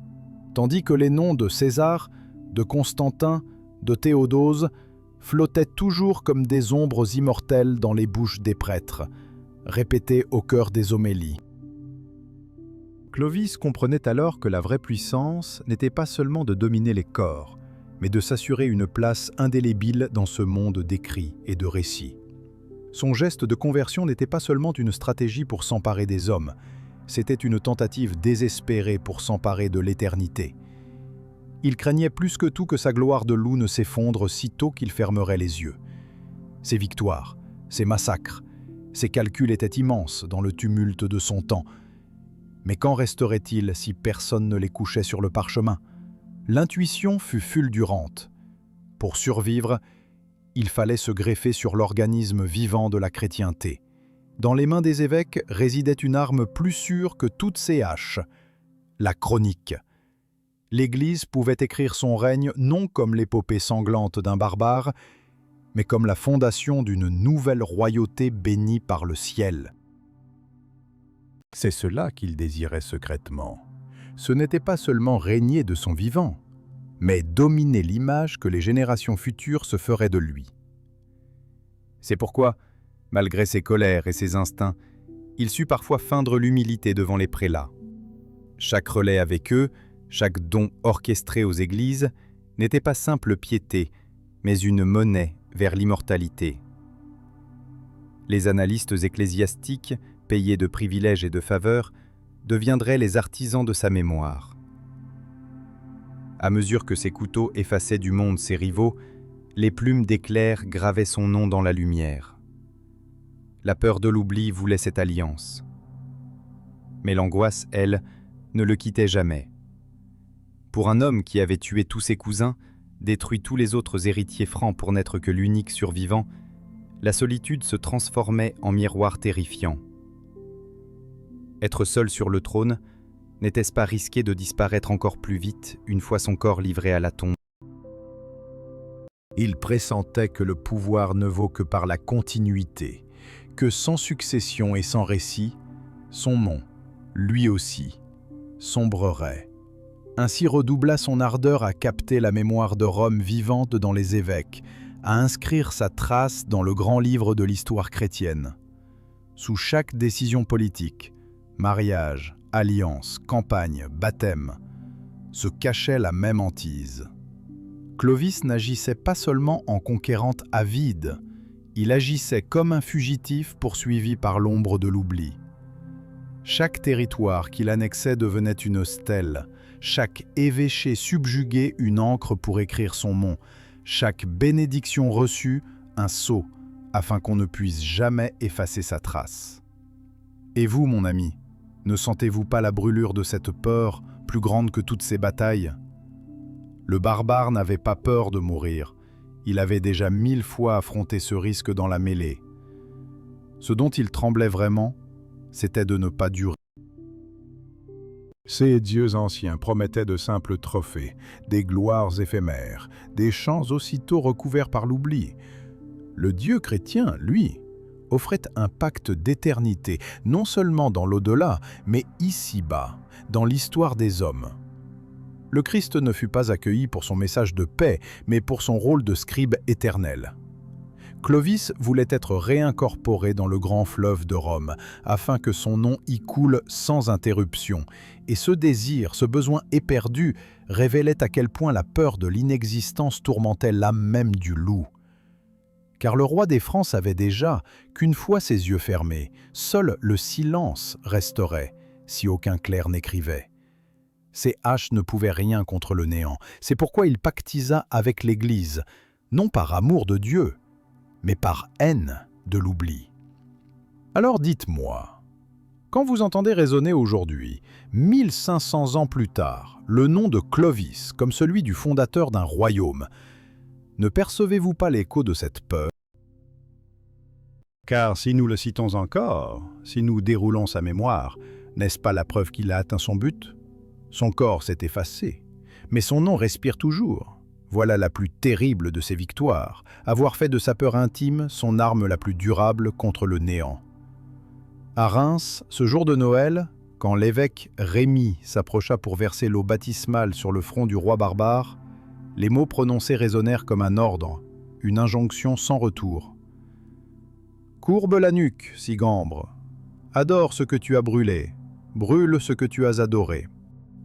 Tandis que les noms de César, de Constantin, de Théodose flottaient toujours comme des ombres immortelles dans les bouches des prêtres, répétés au cœur des homélies. Clovis comprenait alors que la vraie puissance n'était pas seulement de dominer les corps, mais de s'assurer une place indélébile dans ce monde d'écrits et de récits. Son geste de conversion n'était pas seulement une stratégie pour s'emparer des hommes, c'était une tentative désespérée pour s'emparer de l'éternité. Il craignait plus que tout que sa gloire de loup ne s'effondre sitôt qu'il fermerait les yeux. Ses victoires, ses massacres, ses calculs étaient immenses dans le tumulte de son temps. Mais qu'en resterait-il si personne ne les couchait sur le parchemin ? L'intuition fut fulgurante. Pour survivre, il fallait se greffer sur l'organisme vivant de la chrétienté. Dans les mains des évêques résidait une arme plus sûre que toutes ces haches, la chronique. L'Église pouvait écrire son règne non comme l'épopée sanglante d'un barbare, mais comme la fondation d'une nouvelle royauté bénie par le ciel. C'est cela qu'il désirait secrètement. Ce n'était pas seulement régner de son vivant, mais dominer l'image que les générations futures se feraient de lui. C'est pourquoi, malgré ses colères et ses instincts, il sut parfois feindre l'humilité devant les prélats. Chaque relais avec eux, chaque don orchestré aux églises, n'était pas simple piété, mais une monnaie vers l'immortalité. Les annalistes ecclésiastiques, payés de privilèges et de faveurs, deviendraient les artisans de sa mémoire. À mesure que ses couteaux effaçaient du monde ses rivaux, les plumes d'éclairs gravaient son nom dans la lumière. La peur de l'oubli voulait cette alliance. Mais l'angoisse, elle, ne le quittait jamais. Pour un homme qui avait tué tous ses cousins, détruit tous les autres héritiers francs pour n'être que l'unique survivant, la solitude se transformait en miroir terrifiant. Être seul sur le trône, n'était-ce pas risquer de disparaître encore plus vite une fois son corps livré à la tombe ? Il pressentait que le pouvoir ne vaut que par la continuité, que sans succession et sans récit, son nom, lui aussi, sombrerait. Ainsi redoubla son ardeur à capter la mémoire de Rome vivante dans les évêques, à inscrire sa trace dans le grand livre de l'histoire chrétienne. Sous chaque décision politique, mariage, alliance, campagne, baptême, se cachait la même hantise. Clovis n'agissait pas seulement en conquérant avide, il agissait comme un fugitif poursuivi par l'ombre de l'oubli. Chaque territoire qu'il annexait devenait une stèle, chaque évêché subjugué une encre pour écrire son nom, chaque bénédiction reçue un sceau, afin qu'on ne puisse jamais effacer sa trace. Et vous, mon ami, ne sentez-vous pas la brûlure de cette peur plus grande que toutes ces batailles? Le barbare n'avait pas peur de mourir. Il avait déjà 1000 fois affronté ce risque dans la mêlée. Ce dont il tremblait vraiment, c'était de ne pas durer. Ces dieux anciens promettaient de simples trophées, des gloires éphémères, des champs aussitôt recouverts par l'oubli. Le Dieu chrétien, lui, offrait un pacte d'éternité, non seulement dans l'au-delà, mais ici-bas, dans l'histoire des hommes. Le Christ ne fut pas accueilli pour son message de paix, mais pour son rôle de scribe éternel. Clovis voulait être réincorporé dans le grand fleuve de Rome, afin que son nom y coule sans interruption. Et ce désir, ce besoin éperdu, révélait à quel point la peur de l'inexistence tourmentait l'âme même du loup. Car le roi des Francs savait déjà qu'une fois ses yeux fermés, seul le silence resterait, si aucun clerc n'écrivait. Ses haches ne pouvaient rien contre le néant. C'est pourquoi il pactisa avec l'Église, non par amour de Dieu, mais par haine de l'oubli. Alors dites-moi, quand vous entendez résonner aujourd'hui, 1500 ans plus tard, le nom de Clovis comme celui du fondateur d'un royaume, ne percevez-vous pas l'écho de cette peur? Car si nous le citons encore, si nous déroulons sa mémoire, n'est-ce pas la preuve qu'il a atteint son but? Son corps s'est effacé, mais son nom respire toujours. Voilà la plus terrible de ses victoires, avoir fait de sa peur intime son arme la plus durable contre le néant. À Reims, ce jour de Noël, quand l'évêque Rémy s'approcha pour verser l'eau baptismale sur le front du roi barbare, les mots prononcés résonnèrent comme un ordre, une injonction sans retour. « Courbe la nuque, Sigambre. Adore ce que tu as brûlé. Brûle ce que tu as adoré. »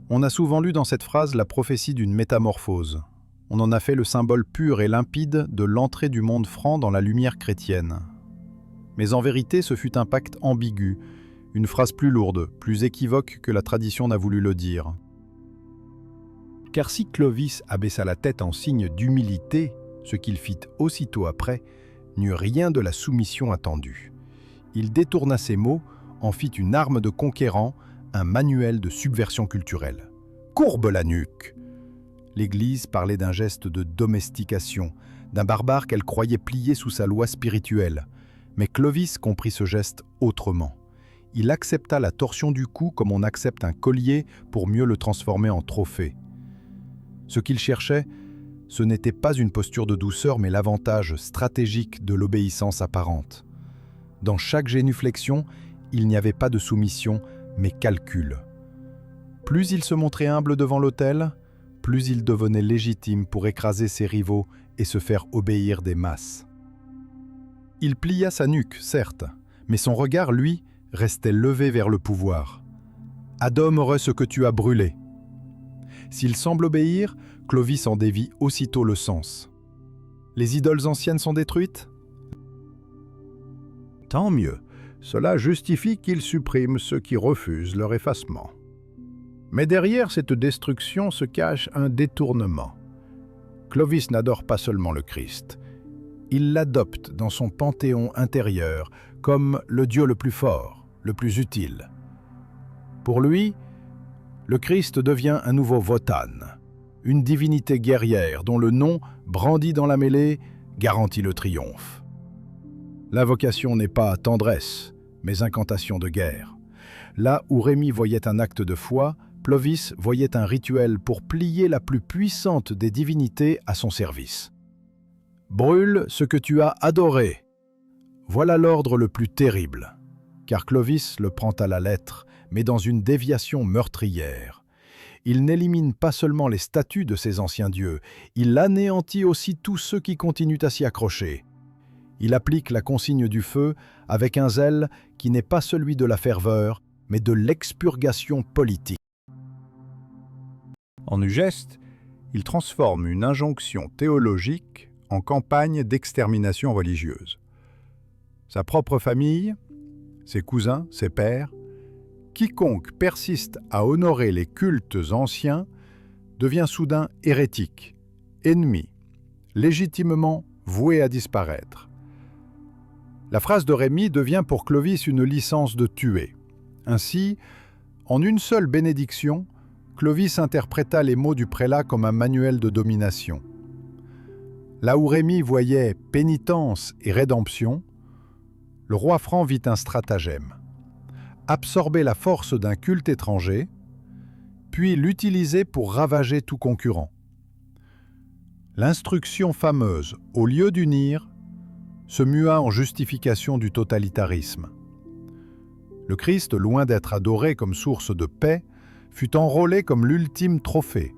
On a souvent lu dans cette phrase la prophétie d'une métamorphose. On en a fait le symbole pur et limpide de l'entrée du monde franc dans la lumière chrétienne. Mais en vérité, ce fut un pacte ambigu, une phrase plus lourde, plus équivoque que la tradition n'a voulu le dire. Car si Clovis abaissa la tête en signe d'humilité, ce qu'il fit aussitôt après, n'eut rien de la soumission attendue. Il détourna ses mots, en fit une arme de conquérant, un manuel de subversion culturelle. « Courbe la nuque !» L'Église parlait d'un geste de domestication, d'un barbare qu'elle croyait plié sous sa loi spirituelle. Mais Clovis comprit ce geste autrement. Il accepta la torsion du cou comme on accepte un collier pour mieux le transformer en trophée. Ce qu'il cherchait, ce n'était pas une posture de douceur, mais l'avantage stratégique de l'obéissance apparente. Dans chaque génuflexion, il n'y avait pas de soumission, mais calcul. Plus il se montrait humble devant l'autel, plus il devenait légitime pour écraser ses rivaux et se faire obéir des masses. Il plia sa nuque, certes, mais son regard, lui, restait levé vers le pouvoir. « Adore ce que tu as brûlé. » S'il semble obéir, Clovis en dévie aussitôt le sens. Les idoles anciennes sont détruites? Tant mieux, cela justifie qu'il supprime ceux qui refusent leur effacement. Mais derrière cette destruction se cache un détournement. Clovis n'adore pas seulement le Christ. Il l'adopte dans son panthéon intérieur comme le Dieu le plus fort, le plus utile. Pour lui, le Christ devient un nouveau Wotan, une divinité guerrière dont le nom, brandi dans la mêlée, garantit le triomphe. L'invocation n'est pas tendresse, mais incantation de guerre. Là où Rémy voyait un acte de foi, Clovis voyait un rituel pour plier la plus puissante des divinités à son service. Brûle ce que tu as adoré. Voilà l'ordre le plus terrible, car Clovis le prend à la lettre, mais dans une déviation meurtrière. Il n'élimine pas seulement les statues de ses anciens dieux, il anéantit aussi tous ceux qui continuent à s'y accrocher. Il applique la consigne du feu avec un zèle qui n'est pas celui de la ferveur, mais de l'expurgation politique. En geste, il transforme une injonction théologique en campagne d'extermination religieuse. Sa propre famille, ses cousins, ses pères, quiconque persiste à honorer les cultes anciens devient soudain hérétique, ennemi, légitimement voué à disparaître. La phrase de Rémy devient pour Clovis une licence de tuer. Ainsi, en une seule bénédiction, Clovis interpréta les mots du prélat comme un manuel de domination. Là où Rémy voyait pénitence et rédemption, le roi franc vit un stratagème. Absorber la force d'un culte étranger, puis l'utiliser pour ravager tout concurrent. L'instruction fameuse, au lieu d'unir, se mua en justification du totalitarisme. Le Christ, loin d'être adoré comme source de paix, fut enrôlé comme l'ultime trophée,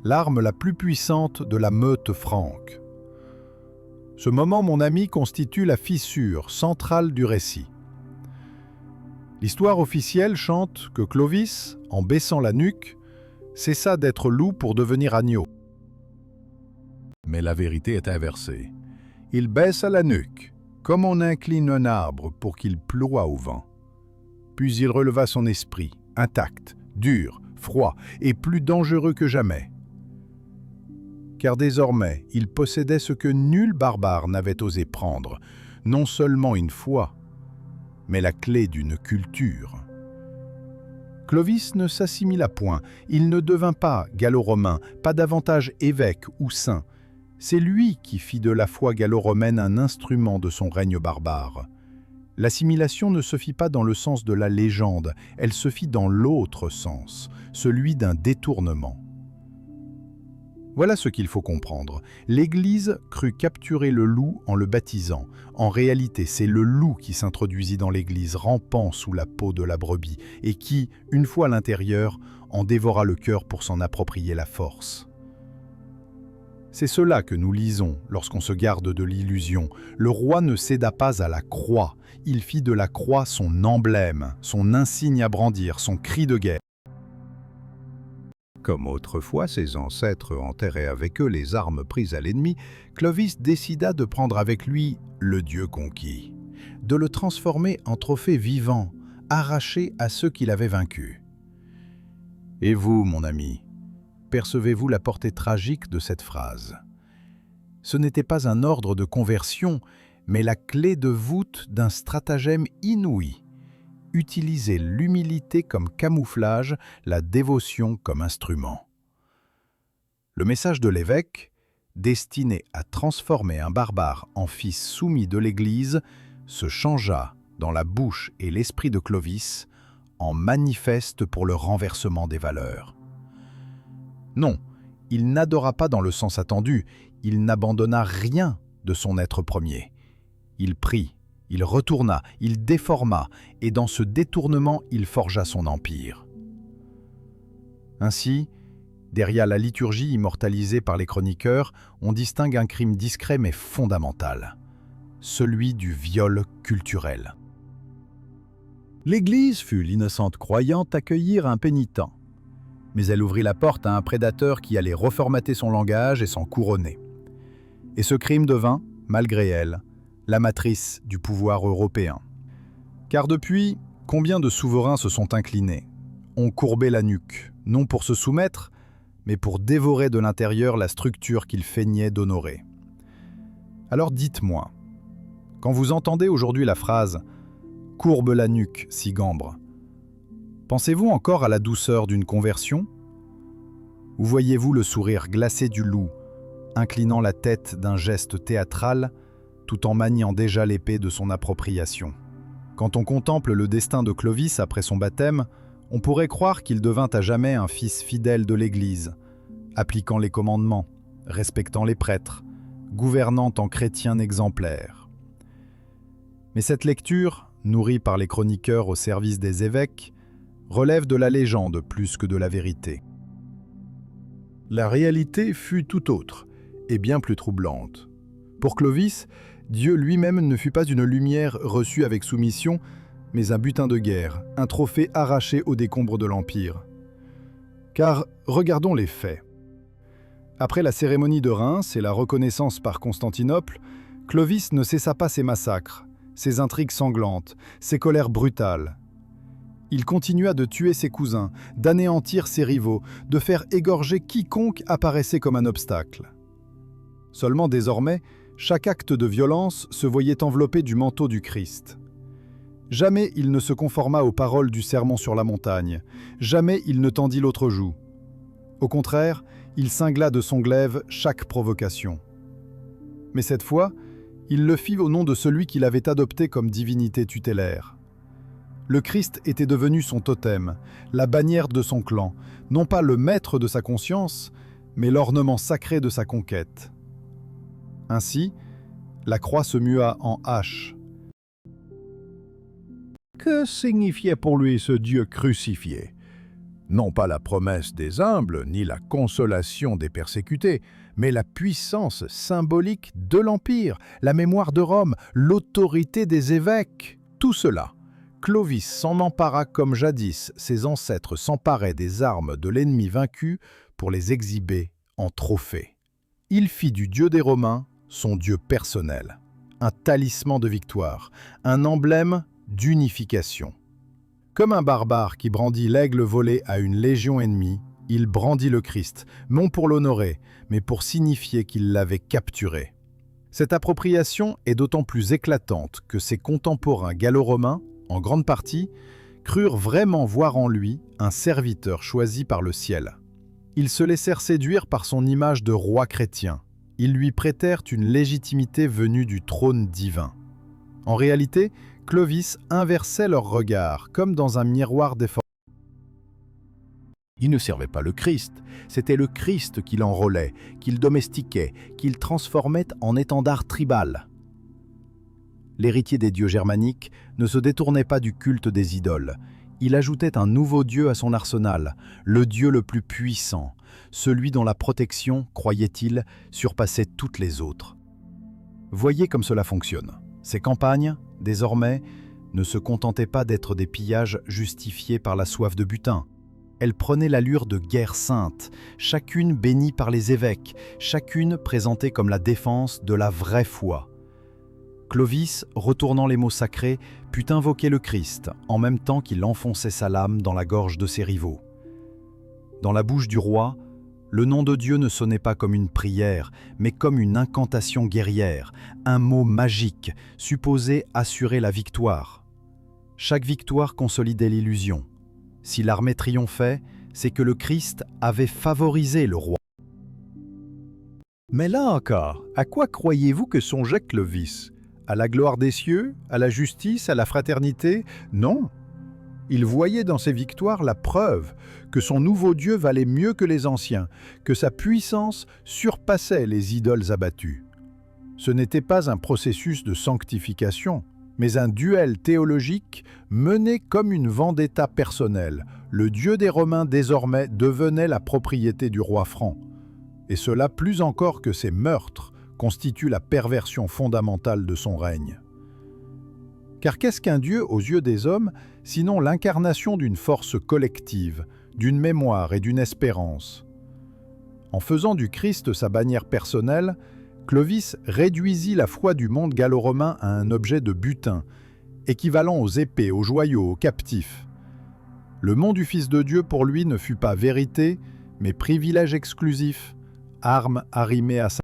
l'arme la plus puissante de la meute franque. Ce moment, mon ami, constitue la fissure centrale du récit. L'histoire officielle chante que Clovis, en baissant la nuque, cessa d'être loup pour devenir agneau. Mais la vérité est inversée. Il baissa la nuque, comme on incline un arbre pour qu'il ploie au vent. Puis il releva son esprit, intact, dur, froid et plus dangereux que jamais. Car désormais, il possédait ce que nul barbare n'avait osé prendre, non seulement une foi, mais la clé d'une culture. Clovis ne s'assimila point, il ne devint pas gallo-romain, pas davantage évêque ou saint. C'est lui qui fit de la foi gallo-romaine un instrument de son règne barbare. L'assimilation ne se fit pas dans le sens de la légende, elle se fit dans l'autre sens, celui d'un détournement. Voilà ce qu'il faut comprendre. L'Église crut capturer le loup en le baptisant. En réalité, c'est le loup qui s'introduisit dans l'Église, rampant sous la peau de la brebis, et qui, une fois à l'intérieur, en dévora le cœur pour s'en approprier la force. C'est cela que nous lisons lorsqu'on se garde de l'illusion. Le roi ne céda pas à la croix. Il fit de la croix son emblème, son insigne à brandir, son cri de guerre. Comme autrefois ses ancêtres enterraient avec eux les armes prises à l'ennemi, Clovis décida de prendre avec lui le Dieu conquis, de le transformer en trophée vivant, arraché à ceux qu'il avait vaincus. Et vous, mon ami, percevez-vous la portée tragique de cette phrase? Ce n'était pas un ordre de conversion, mais la clé de voûte d'un stratagème inouï. Utiliser l'humilité comme camouflage, la dévotion comme instrument. Le message de l'évêque, destiné à transformer un barbare en fils soumis de l'Église, se changea dans la bouche et l'esprit de Clovis en manifeste pour le renversement des valeurs. Non, il n'adora pas dans le sens attendu, il n'abandonna rien de son être premier. Il prit, il retourna, il déforma, et dans ce détournement, il forgea son empire. Ainsi, derrière la liturgie immortalisée par les chroniqueurs, on distingue un crime discret mais fondamental, celui du viol culturel. L'Église fut l'innocente croyante accueillir un pénitent, mais elle ouvrit la porte à un prédateur qui allait reformater son langage et s'en couronner. Et ce crime devint, malgré elle, la matrice du pouvoir européen. Car depuis, combien de souverains se sont inclinés, ont courbé la nuque, non pour se soumettre, mais pour dévorer de l'intérieur la structure qu'ils feignaient d'honorer. Alors dites-moi, quand vous entendez aujourd'hui la phrase « courbe la nuque, Sigambre », pensez-vous encore à la douceur d'une conversion? Ou voyez-vous le sourire glacé du loup, inclinant la tête d'un geste théâtral, tout en maniant déjà l'épée de son appropriation? Quand on contemple le destin de Clovis après son baptême, on pourrait croire qu'il devint à jamais un fils fidèle de l'Église, appliquant les commandements, respectant les prêtres, gouvernant en chrétien exemplaire. Mais cette lecture, nourrie par les chroniqueurs au service des évêques, relève de la légende plus que de la vérité. La réalité fut tout autre, et bien plus troublante. Pour Clovis, Dieu lui-même ne fut pas une lumière reçue avec soumission, mais un butin de guerre, un trophée arraché aux décombres de l'Empire. Car regardons les faits. Après la cérémonie de Reims et la reconnaissance par Constantinople, Clovis ne cessa pas ses massacres, ses intrigues sanglantes, ses colères brutales. Il continua de tuer ses cousins, d'anéantir ses rivaux, de faire égorger quiconque apparaissait comme un obstacle. Seulement désormais, chaque acte de violence se voyait enveloppé du manteau du Christ. Jamais il ne se conforma aux paroles du sermon sur la montagne. Jamais il ne tendit l'autre joue. Au contraire, il cingla de son glaive chaque provocation. Mais cette fois, il le fit au nom de celui qu'il avait adopté comme divinité tutélaire. Le Christ était devenu son totem, la bannière de son clan, non pas le maître de sa conscience, mais l'ornement sacré de sa conquête. Ainsi, la croix se mua en hache. Que signifiait pour lui ce Dieu crucifié? Non pas la promesse des humbles, ni la consolation des persécutés, mais la puissance symbolique de l'Empire, la mémoire de Rome, l'autorité des évêques. Tout cela, Clovis s'en empara comme jadis ses ancêtres s'emparaient des armes de l'ennemi vaincu pour les exhiber en trophée. Il fit du Dieu des Romains son Dieu personnel, un talisman de victoire, un emblème d'unification. Comme un barbare qui brandit l'aigle volé à une légion ennemie, il brandit le Christ, non pour l'honorer, mais pour signifier qu'il l'avait capturé. Cette appropriation est d'autant plus éclatante que ses contemporains gallo-romains, en grande partie, crurent vraiment voir en lui un serviteur choisi par le ciel. Ils se laissèrent séduire par son image de roi chrétien. Ils lui prêtèrent une légitimité venue du trône divin. En réalité, Clovis inversait leur regard, comme dans un miroir déformé. Il ne servait pas le Christ, c'était le Christ qu'il enrôlait, qu'il domestiquait, qu'il transformait en étendard tribal. L'héritier des dieux germaniques ne se détournait pas du culte des idoles. Il ajoutait un nouveau dieu à son arsenal, le dieu le plus puissant, celui dont la protection, croyait-il, surpassait toutes les autres. Voyez comme cela fonctionne. Ces campagnes, désormais, ne se contentaient pas d'être des pillages justifiés par la soif de butin. Elles prenaient l'allure de guerres saintes, chacune bénie par les évêques, chacune présentée comme la défense de la vraie foi. Clovis, retournant les mots sacrés, put invoquer le Christ, en même temps qu'il enfonçait sa lame dans la gorge de ses rivaux. Dans la bouche du roi, le nom de Dieu ne sonnait pas comme une prière, mais comme une incantation guerrière, un mot magique, supposé assurer la victoire. Chaque victoire consolidait l'illusion. Si l'armée triomphait, c'est que le Christ avait favorisé le roi. Mais là encore, à quoi croyez-vous que songeait Clovis? À la gloire des cieux? À la justice? À la fraternité? Non. Il voyait dans ses victoires la preuve que son nouveau Dieu valait mieux que les anciens, que sa puissance surpassait les idoles abattues. Ce n'était pas un processus de sanctification, mais un duel théologique mené comme une vendetta personnelle. Le Dieu des Romains désormais devenait la propriété du roi franc. Et cela plus encore que ses meurtres constitue la perversion fondamentale de son règne. Car qu'est-ce qu'un Dieu aux yeux des hommes, sinon l'incarnation d'une force collective, d'une mémoire et d'une espérance? En faisant du Christ sa bannière personnelle, Clovis réduisit la foi du monde gallo-romain à un objet de butin, équivalent aux épées, aux joyaux, aux captifs. Le nom du Fils de Dieu pour lui ne fut pas vérité, mais privilège exclusif, arme arrimée à sa...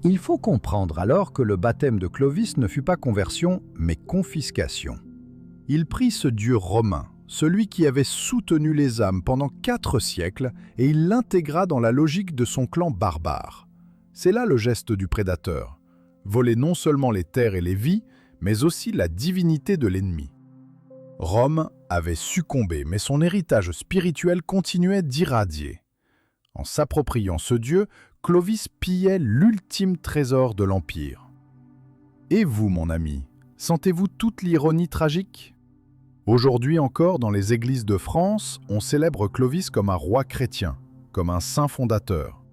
Il faut comprendre alors que le baptême de Clovis ne fut pas conversion, mais confiscation. Il prit ce Dieu romain, celui qui avait soutenu les âmes pendant 4 siècles, et il l'intégra dans la logique de son clan barbare. C'est là le geste du prédateur, voler non seulement les terres et les vies, mais aussi la divinité de l'ennemi. Rome avait succombé, mais son héritage spirituel continuait d'irradier. En s'appropriant ce Dieu, Clovis pillait l'ultime trésor de l'Empire. Et vous, mon ami, sentez-vous toute l'ironie tragique? Aujourd'hui encore, dans les églises de France, on célèbre Clovis comme un roi chrétien, comme un saint fondateur.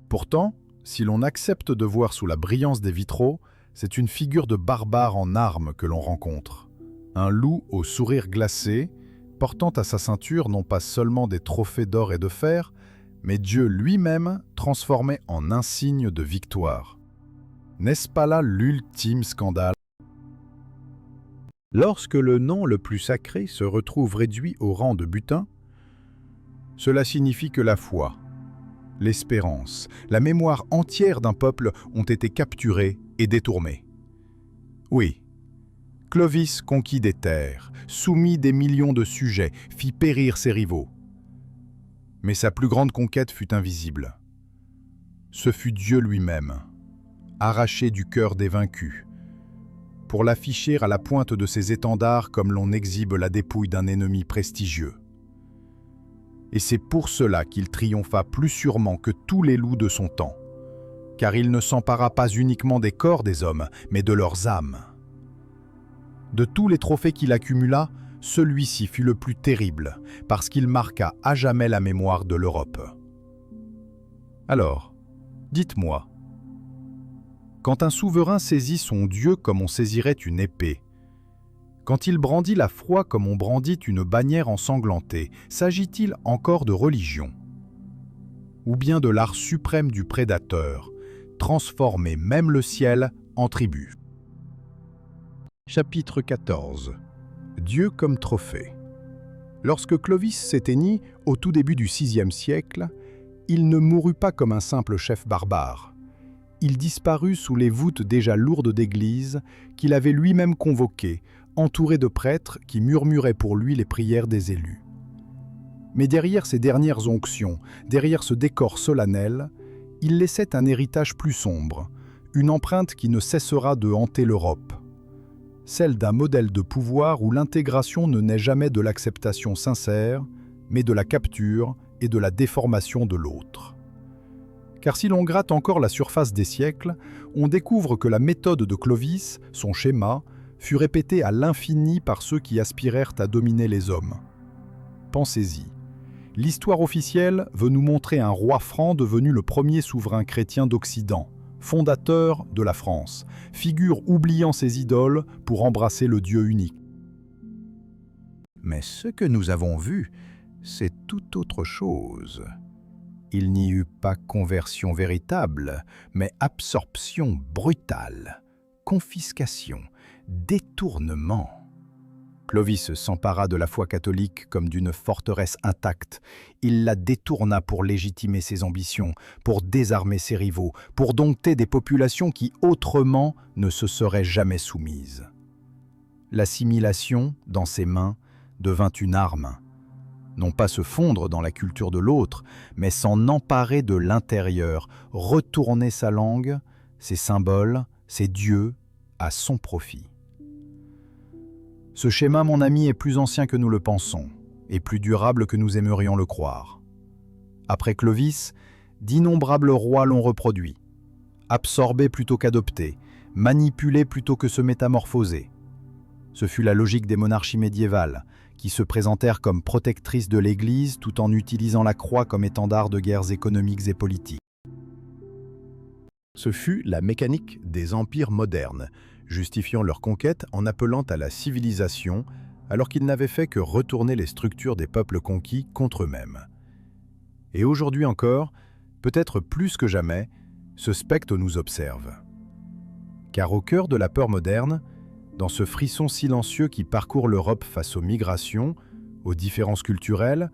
Pourtant, si l'on accepte de voir sous la brillance des vitraux, c'est une figure de barbare en armes que l'on rencontre. Un loup au sourire glacé, portant à sa ceinture non pas seulement des trophées d'or et de fer, mais Dieu lui-même transformé en insigne de victoire. N'est-ce pas là l'ultime scandale? Lorsque le nom le plus sacré se retrouve réduit au rang de butin, cela signifie que la foi, l'espérance, la mémoire entière d'un peuple ont été capturés et détournés. Oui, Clovis conquit des terres, soumit des millions de sujets, fit périr ses rivaux. Mais sa plus grande conquête fut invisible. Ce fut Dieu lui-même, arraché du cœur des vaincus, pour l'afficher à la pointe de ses étendards comme l'on exhibe la dépouille d'un ennemi prestigieux. Et c'est pour cela qu'il triompha plus sûrement que tous les loups de son temps, car il ne s'empara pas uniquement des corps des hommes, mais de leurs âmes. De tous les trophées qu'il accumula, celui-ci fut le plus terrible, parce qu'il marqua à jamais la mémoire de l'Europe. Alors, dites-moi, quand un souverain saisit son Dieu comme on saisirait une épée, quand il brandit la foi comme on brandit une bannière ensanglantée, s'agit-il encore de religion? Ou bien de l'art suprême du prédateur, transformer même le ciel en tribu? Chapitre 14. Dieu comme trophée. Lorsque Clovis s'éteignit au tout début du VIe siècle, il ne mourut pas comme un simple chef barbare. Il disparut sous les voûtes déjà lourdes d'églises qu'il avait lui-même convoquées, entouré de prêtres qui murmuraient pour lui les prières des élus. Mais derrière ces dernières onctions, derrière ce décor solennel, il laissait un héritage plus sombre, une empreinte qui ne cessera de hanter l'Europe. Celle d'un modèle de pouvoir où l'intégration ne naît jamais de l'acceptation sincère, mais de la capture et de la déformation de l'autre. Car si l'on gratte encore la surface des siècles, on découvre que la méthode de Clovis, son schéma, fut répétée à l'infini par ceux qui aspirèrent à dominer les hommes. Pensez-y. L'histoire officielle veut nous montrer un roi franc devenu le premier souverain chrétien d'Occident, fondateur de la France, figure oubliant ses idoles pour embrasser le Dieu unique. Mais ce que nous avons vu, c'est tout autre chose. Il n'y eut pas conversion véritable, mais absorption brutale, confiscation, détournement. Clovis s'empara de la foi catholique comme d'une forteresse intacte. Il la détourna pour légitimer ses ambitions, pour désarmer ses rivaux, pour dompter des populations qui autrement ne se seraient jamais soumises. L'assimilation, dans ses mains, devint une arme. Non pas se fondre dans la culture de l'autre, mais s'en emparer de l'intérieur, retourner sa langue, ses symboles, ses dieux, à son profit. Ce schéma, mon ami, est plus ancien que nous le pensons, et plus durable que nous aimerions le croire. Après Clovis, d'innombrables rois l'ont reproduit, absorbé plutôt qu'adopté, manipulé plutôt que se métamorphoser. Ce fut la logique des monarchies médiévales, qui se présentèrent comme protectrices de l'Église tout en utilisant la croix comme étendard de guerres économiques et politiques. Ce fut la mécanique des empires modernes, justifiant leur conquête en appelant à la civilisation, alors qu'ils n'avaient fait que retourner les structures des peuples conquis contre eux-mêmes. Et aujourd'hui encore, peut-être plus que jamais, ce spectre nous observe. Car au cœur de la peur moderne, dans ce frisson silencieux qui parcourt l'Europe face aux migrations, aux différences culturelles,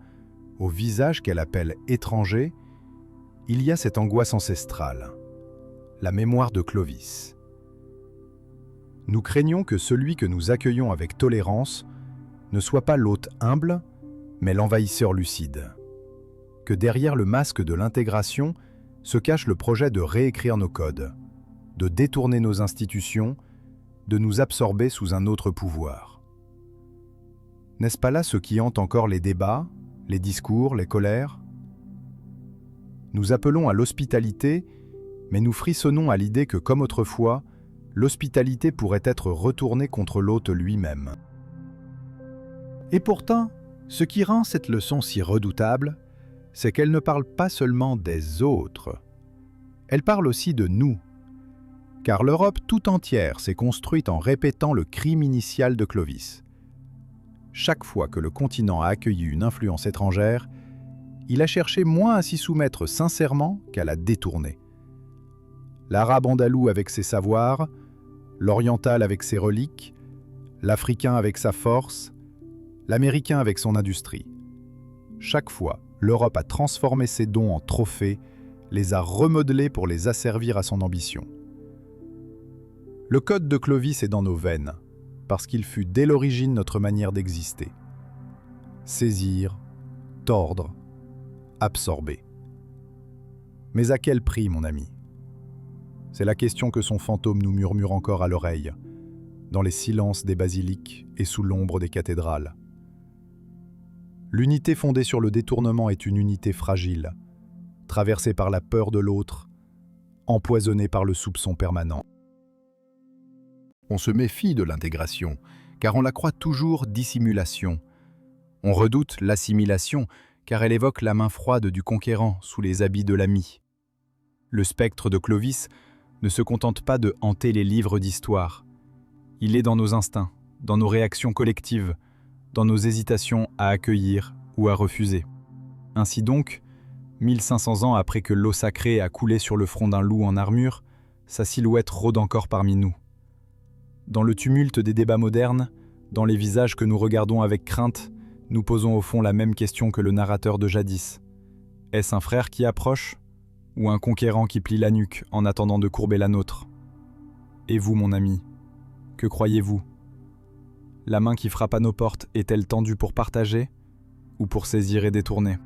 aux visages qu'elle appelle étrangers, il y a cette angoisse ancestrale, la mémoire de Clovis. Nous craignons que celui que nous accueillons avec tolérance ne soit pas l'hôte humble, mais l'envahisseur lucide. Que derrière le masque de l'intégration se cache le projet de réécrire nos codes, de détourner nos institutions, de nous absorber sous un autre pouvoir. N'est-ce pas là ce qui hante encore les débats, les discours, les colères? Nous appelons à l'hospitalité, mais nous frissonnons à l'idée que, comme autrefois, l'hospitalité pourrait être retournée contre l'hôte lui-même. Et pourtant, ce qui rend cette leçon si redoutable, c'est qu'elle ne parle pas seulement des autres, elle parle aussi de nous. Car l'Europe tout entière s'est construite en répétant le crime initial de Clovis. Chaque fois que le continent a accueilli une influence étrangère, il a cherché moins à s'y soumettre sincèrement qu'à la détourner. L'arabe andalou avec ses savoirs, l'oriental avec ses reliques, l'africain avec sa force, l'américain avec son industrie. Chaque fois, l'Europe a transformé ses dons en trophées, les a remodelés pour les asservir à son ambition. Le code de Clovis est dans nos veines. parce qu'il fut dès l'origine notre manière d'exister. Saisir, tordre, absorber. Mais à quel prix, mon ami? C'est la question que son fantôme nous murmure encore à l'oreille, dans les silences des basiliques et sous l'ombre des cathédrales. L'unité fondée sur le détournement est une unité fragile, traversée par la peur de l'autre, empoisonnée par le soupçon permanent. On se méfie de l'intégration, car on la croit toujours dissimulation. On redoute l'assimilation, car elle évoque la main froide du conquérant sous les habits de l'ami. Le spectre de Clovis ne se contente pas de hanter les livres d'histoire. Il est dans nos instincts, dans nos réactions collectives, dans nos hésitations à accueillir ou à refuser. Ainsi donc, 1500 ans après que l'eau sacrée a coulé sur le front d'un loup en armure, sa silhouette rôde encore parmi nous. Dans le tumulte des débats modernes, dans les visages que nous regardons avec crainte, nous posons au fond la même question que le narrateur de jadis. Est-ce un frère qui approche, ou un conquérant qui plie la nuque en attendant de courber la nôtre? Et vous, mon ami, que croyez-vous? La main qui frappe à nos portes est-elle tendue pour partager, ou pour saisir et détourner?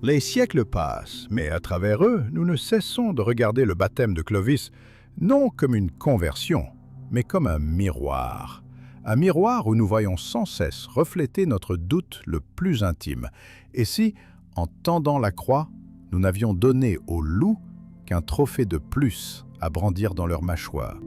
Les siècles passent, mais à travers eux, nous ne cessons de regarder le baptême de Clovis non comme une conversion, mais comme un miroir. Un miroir où nous voyons sans cesse refléter notre doute le plus intime. Et si, en tendant la croix, nous n'avions donné aux loups qu'un trophée de plus à brandir dans leur mâchoire?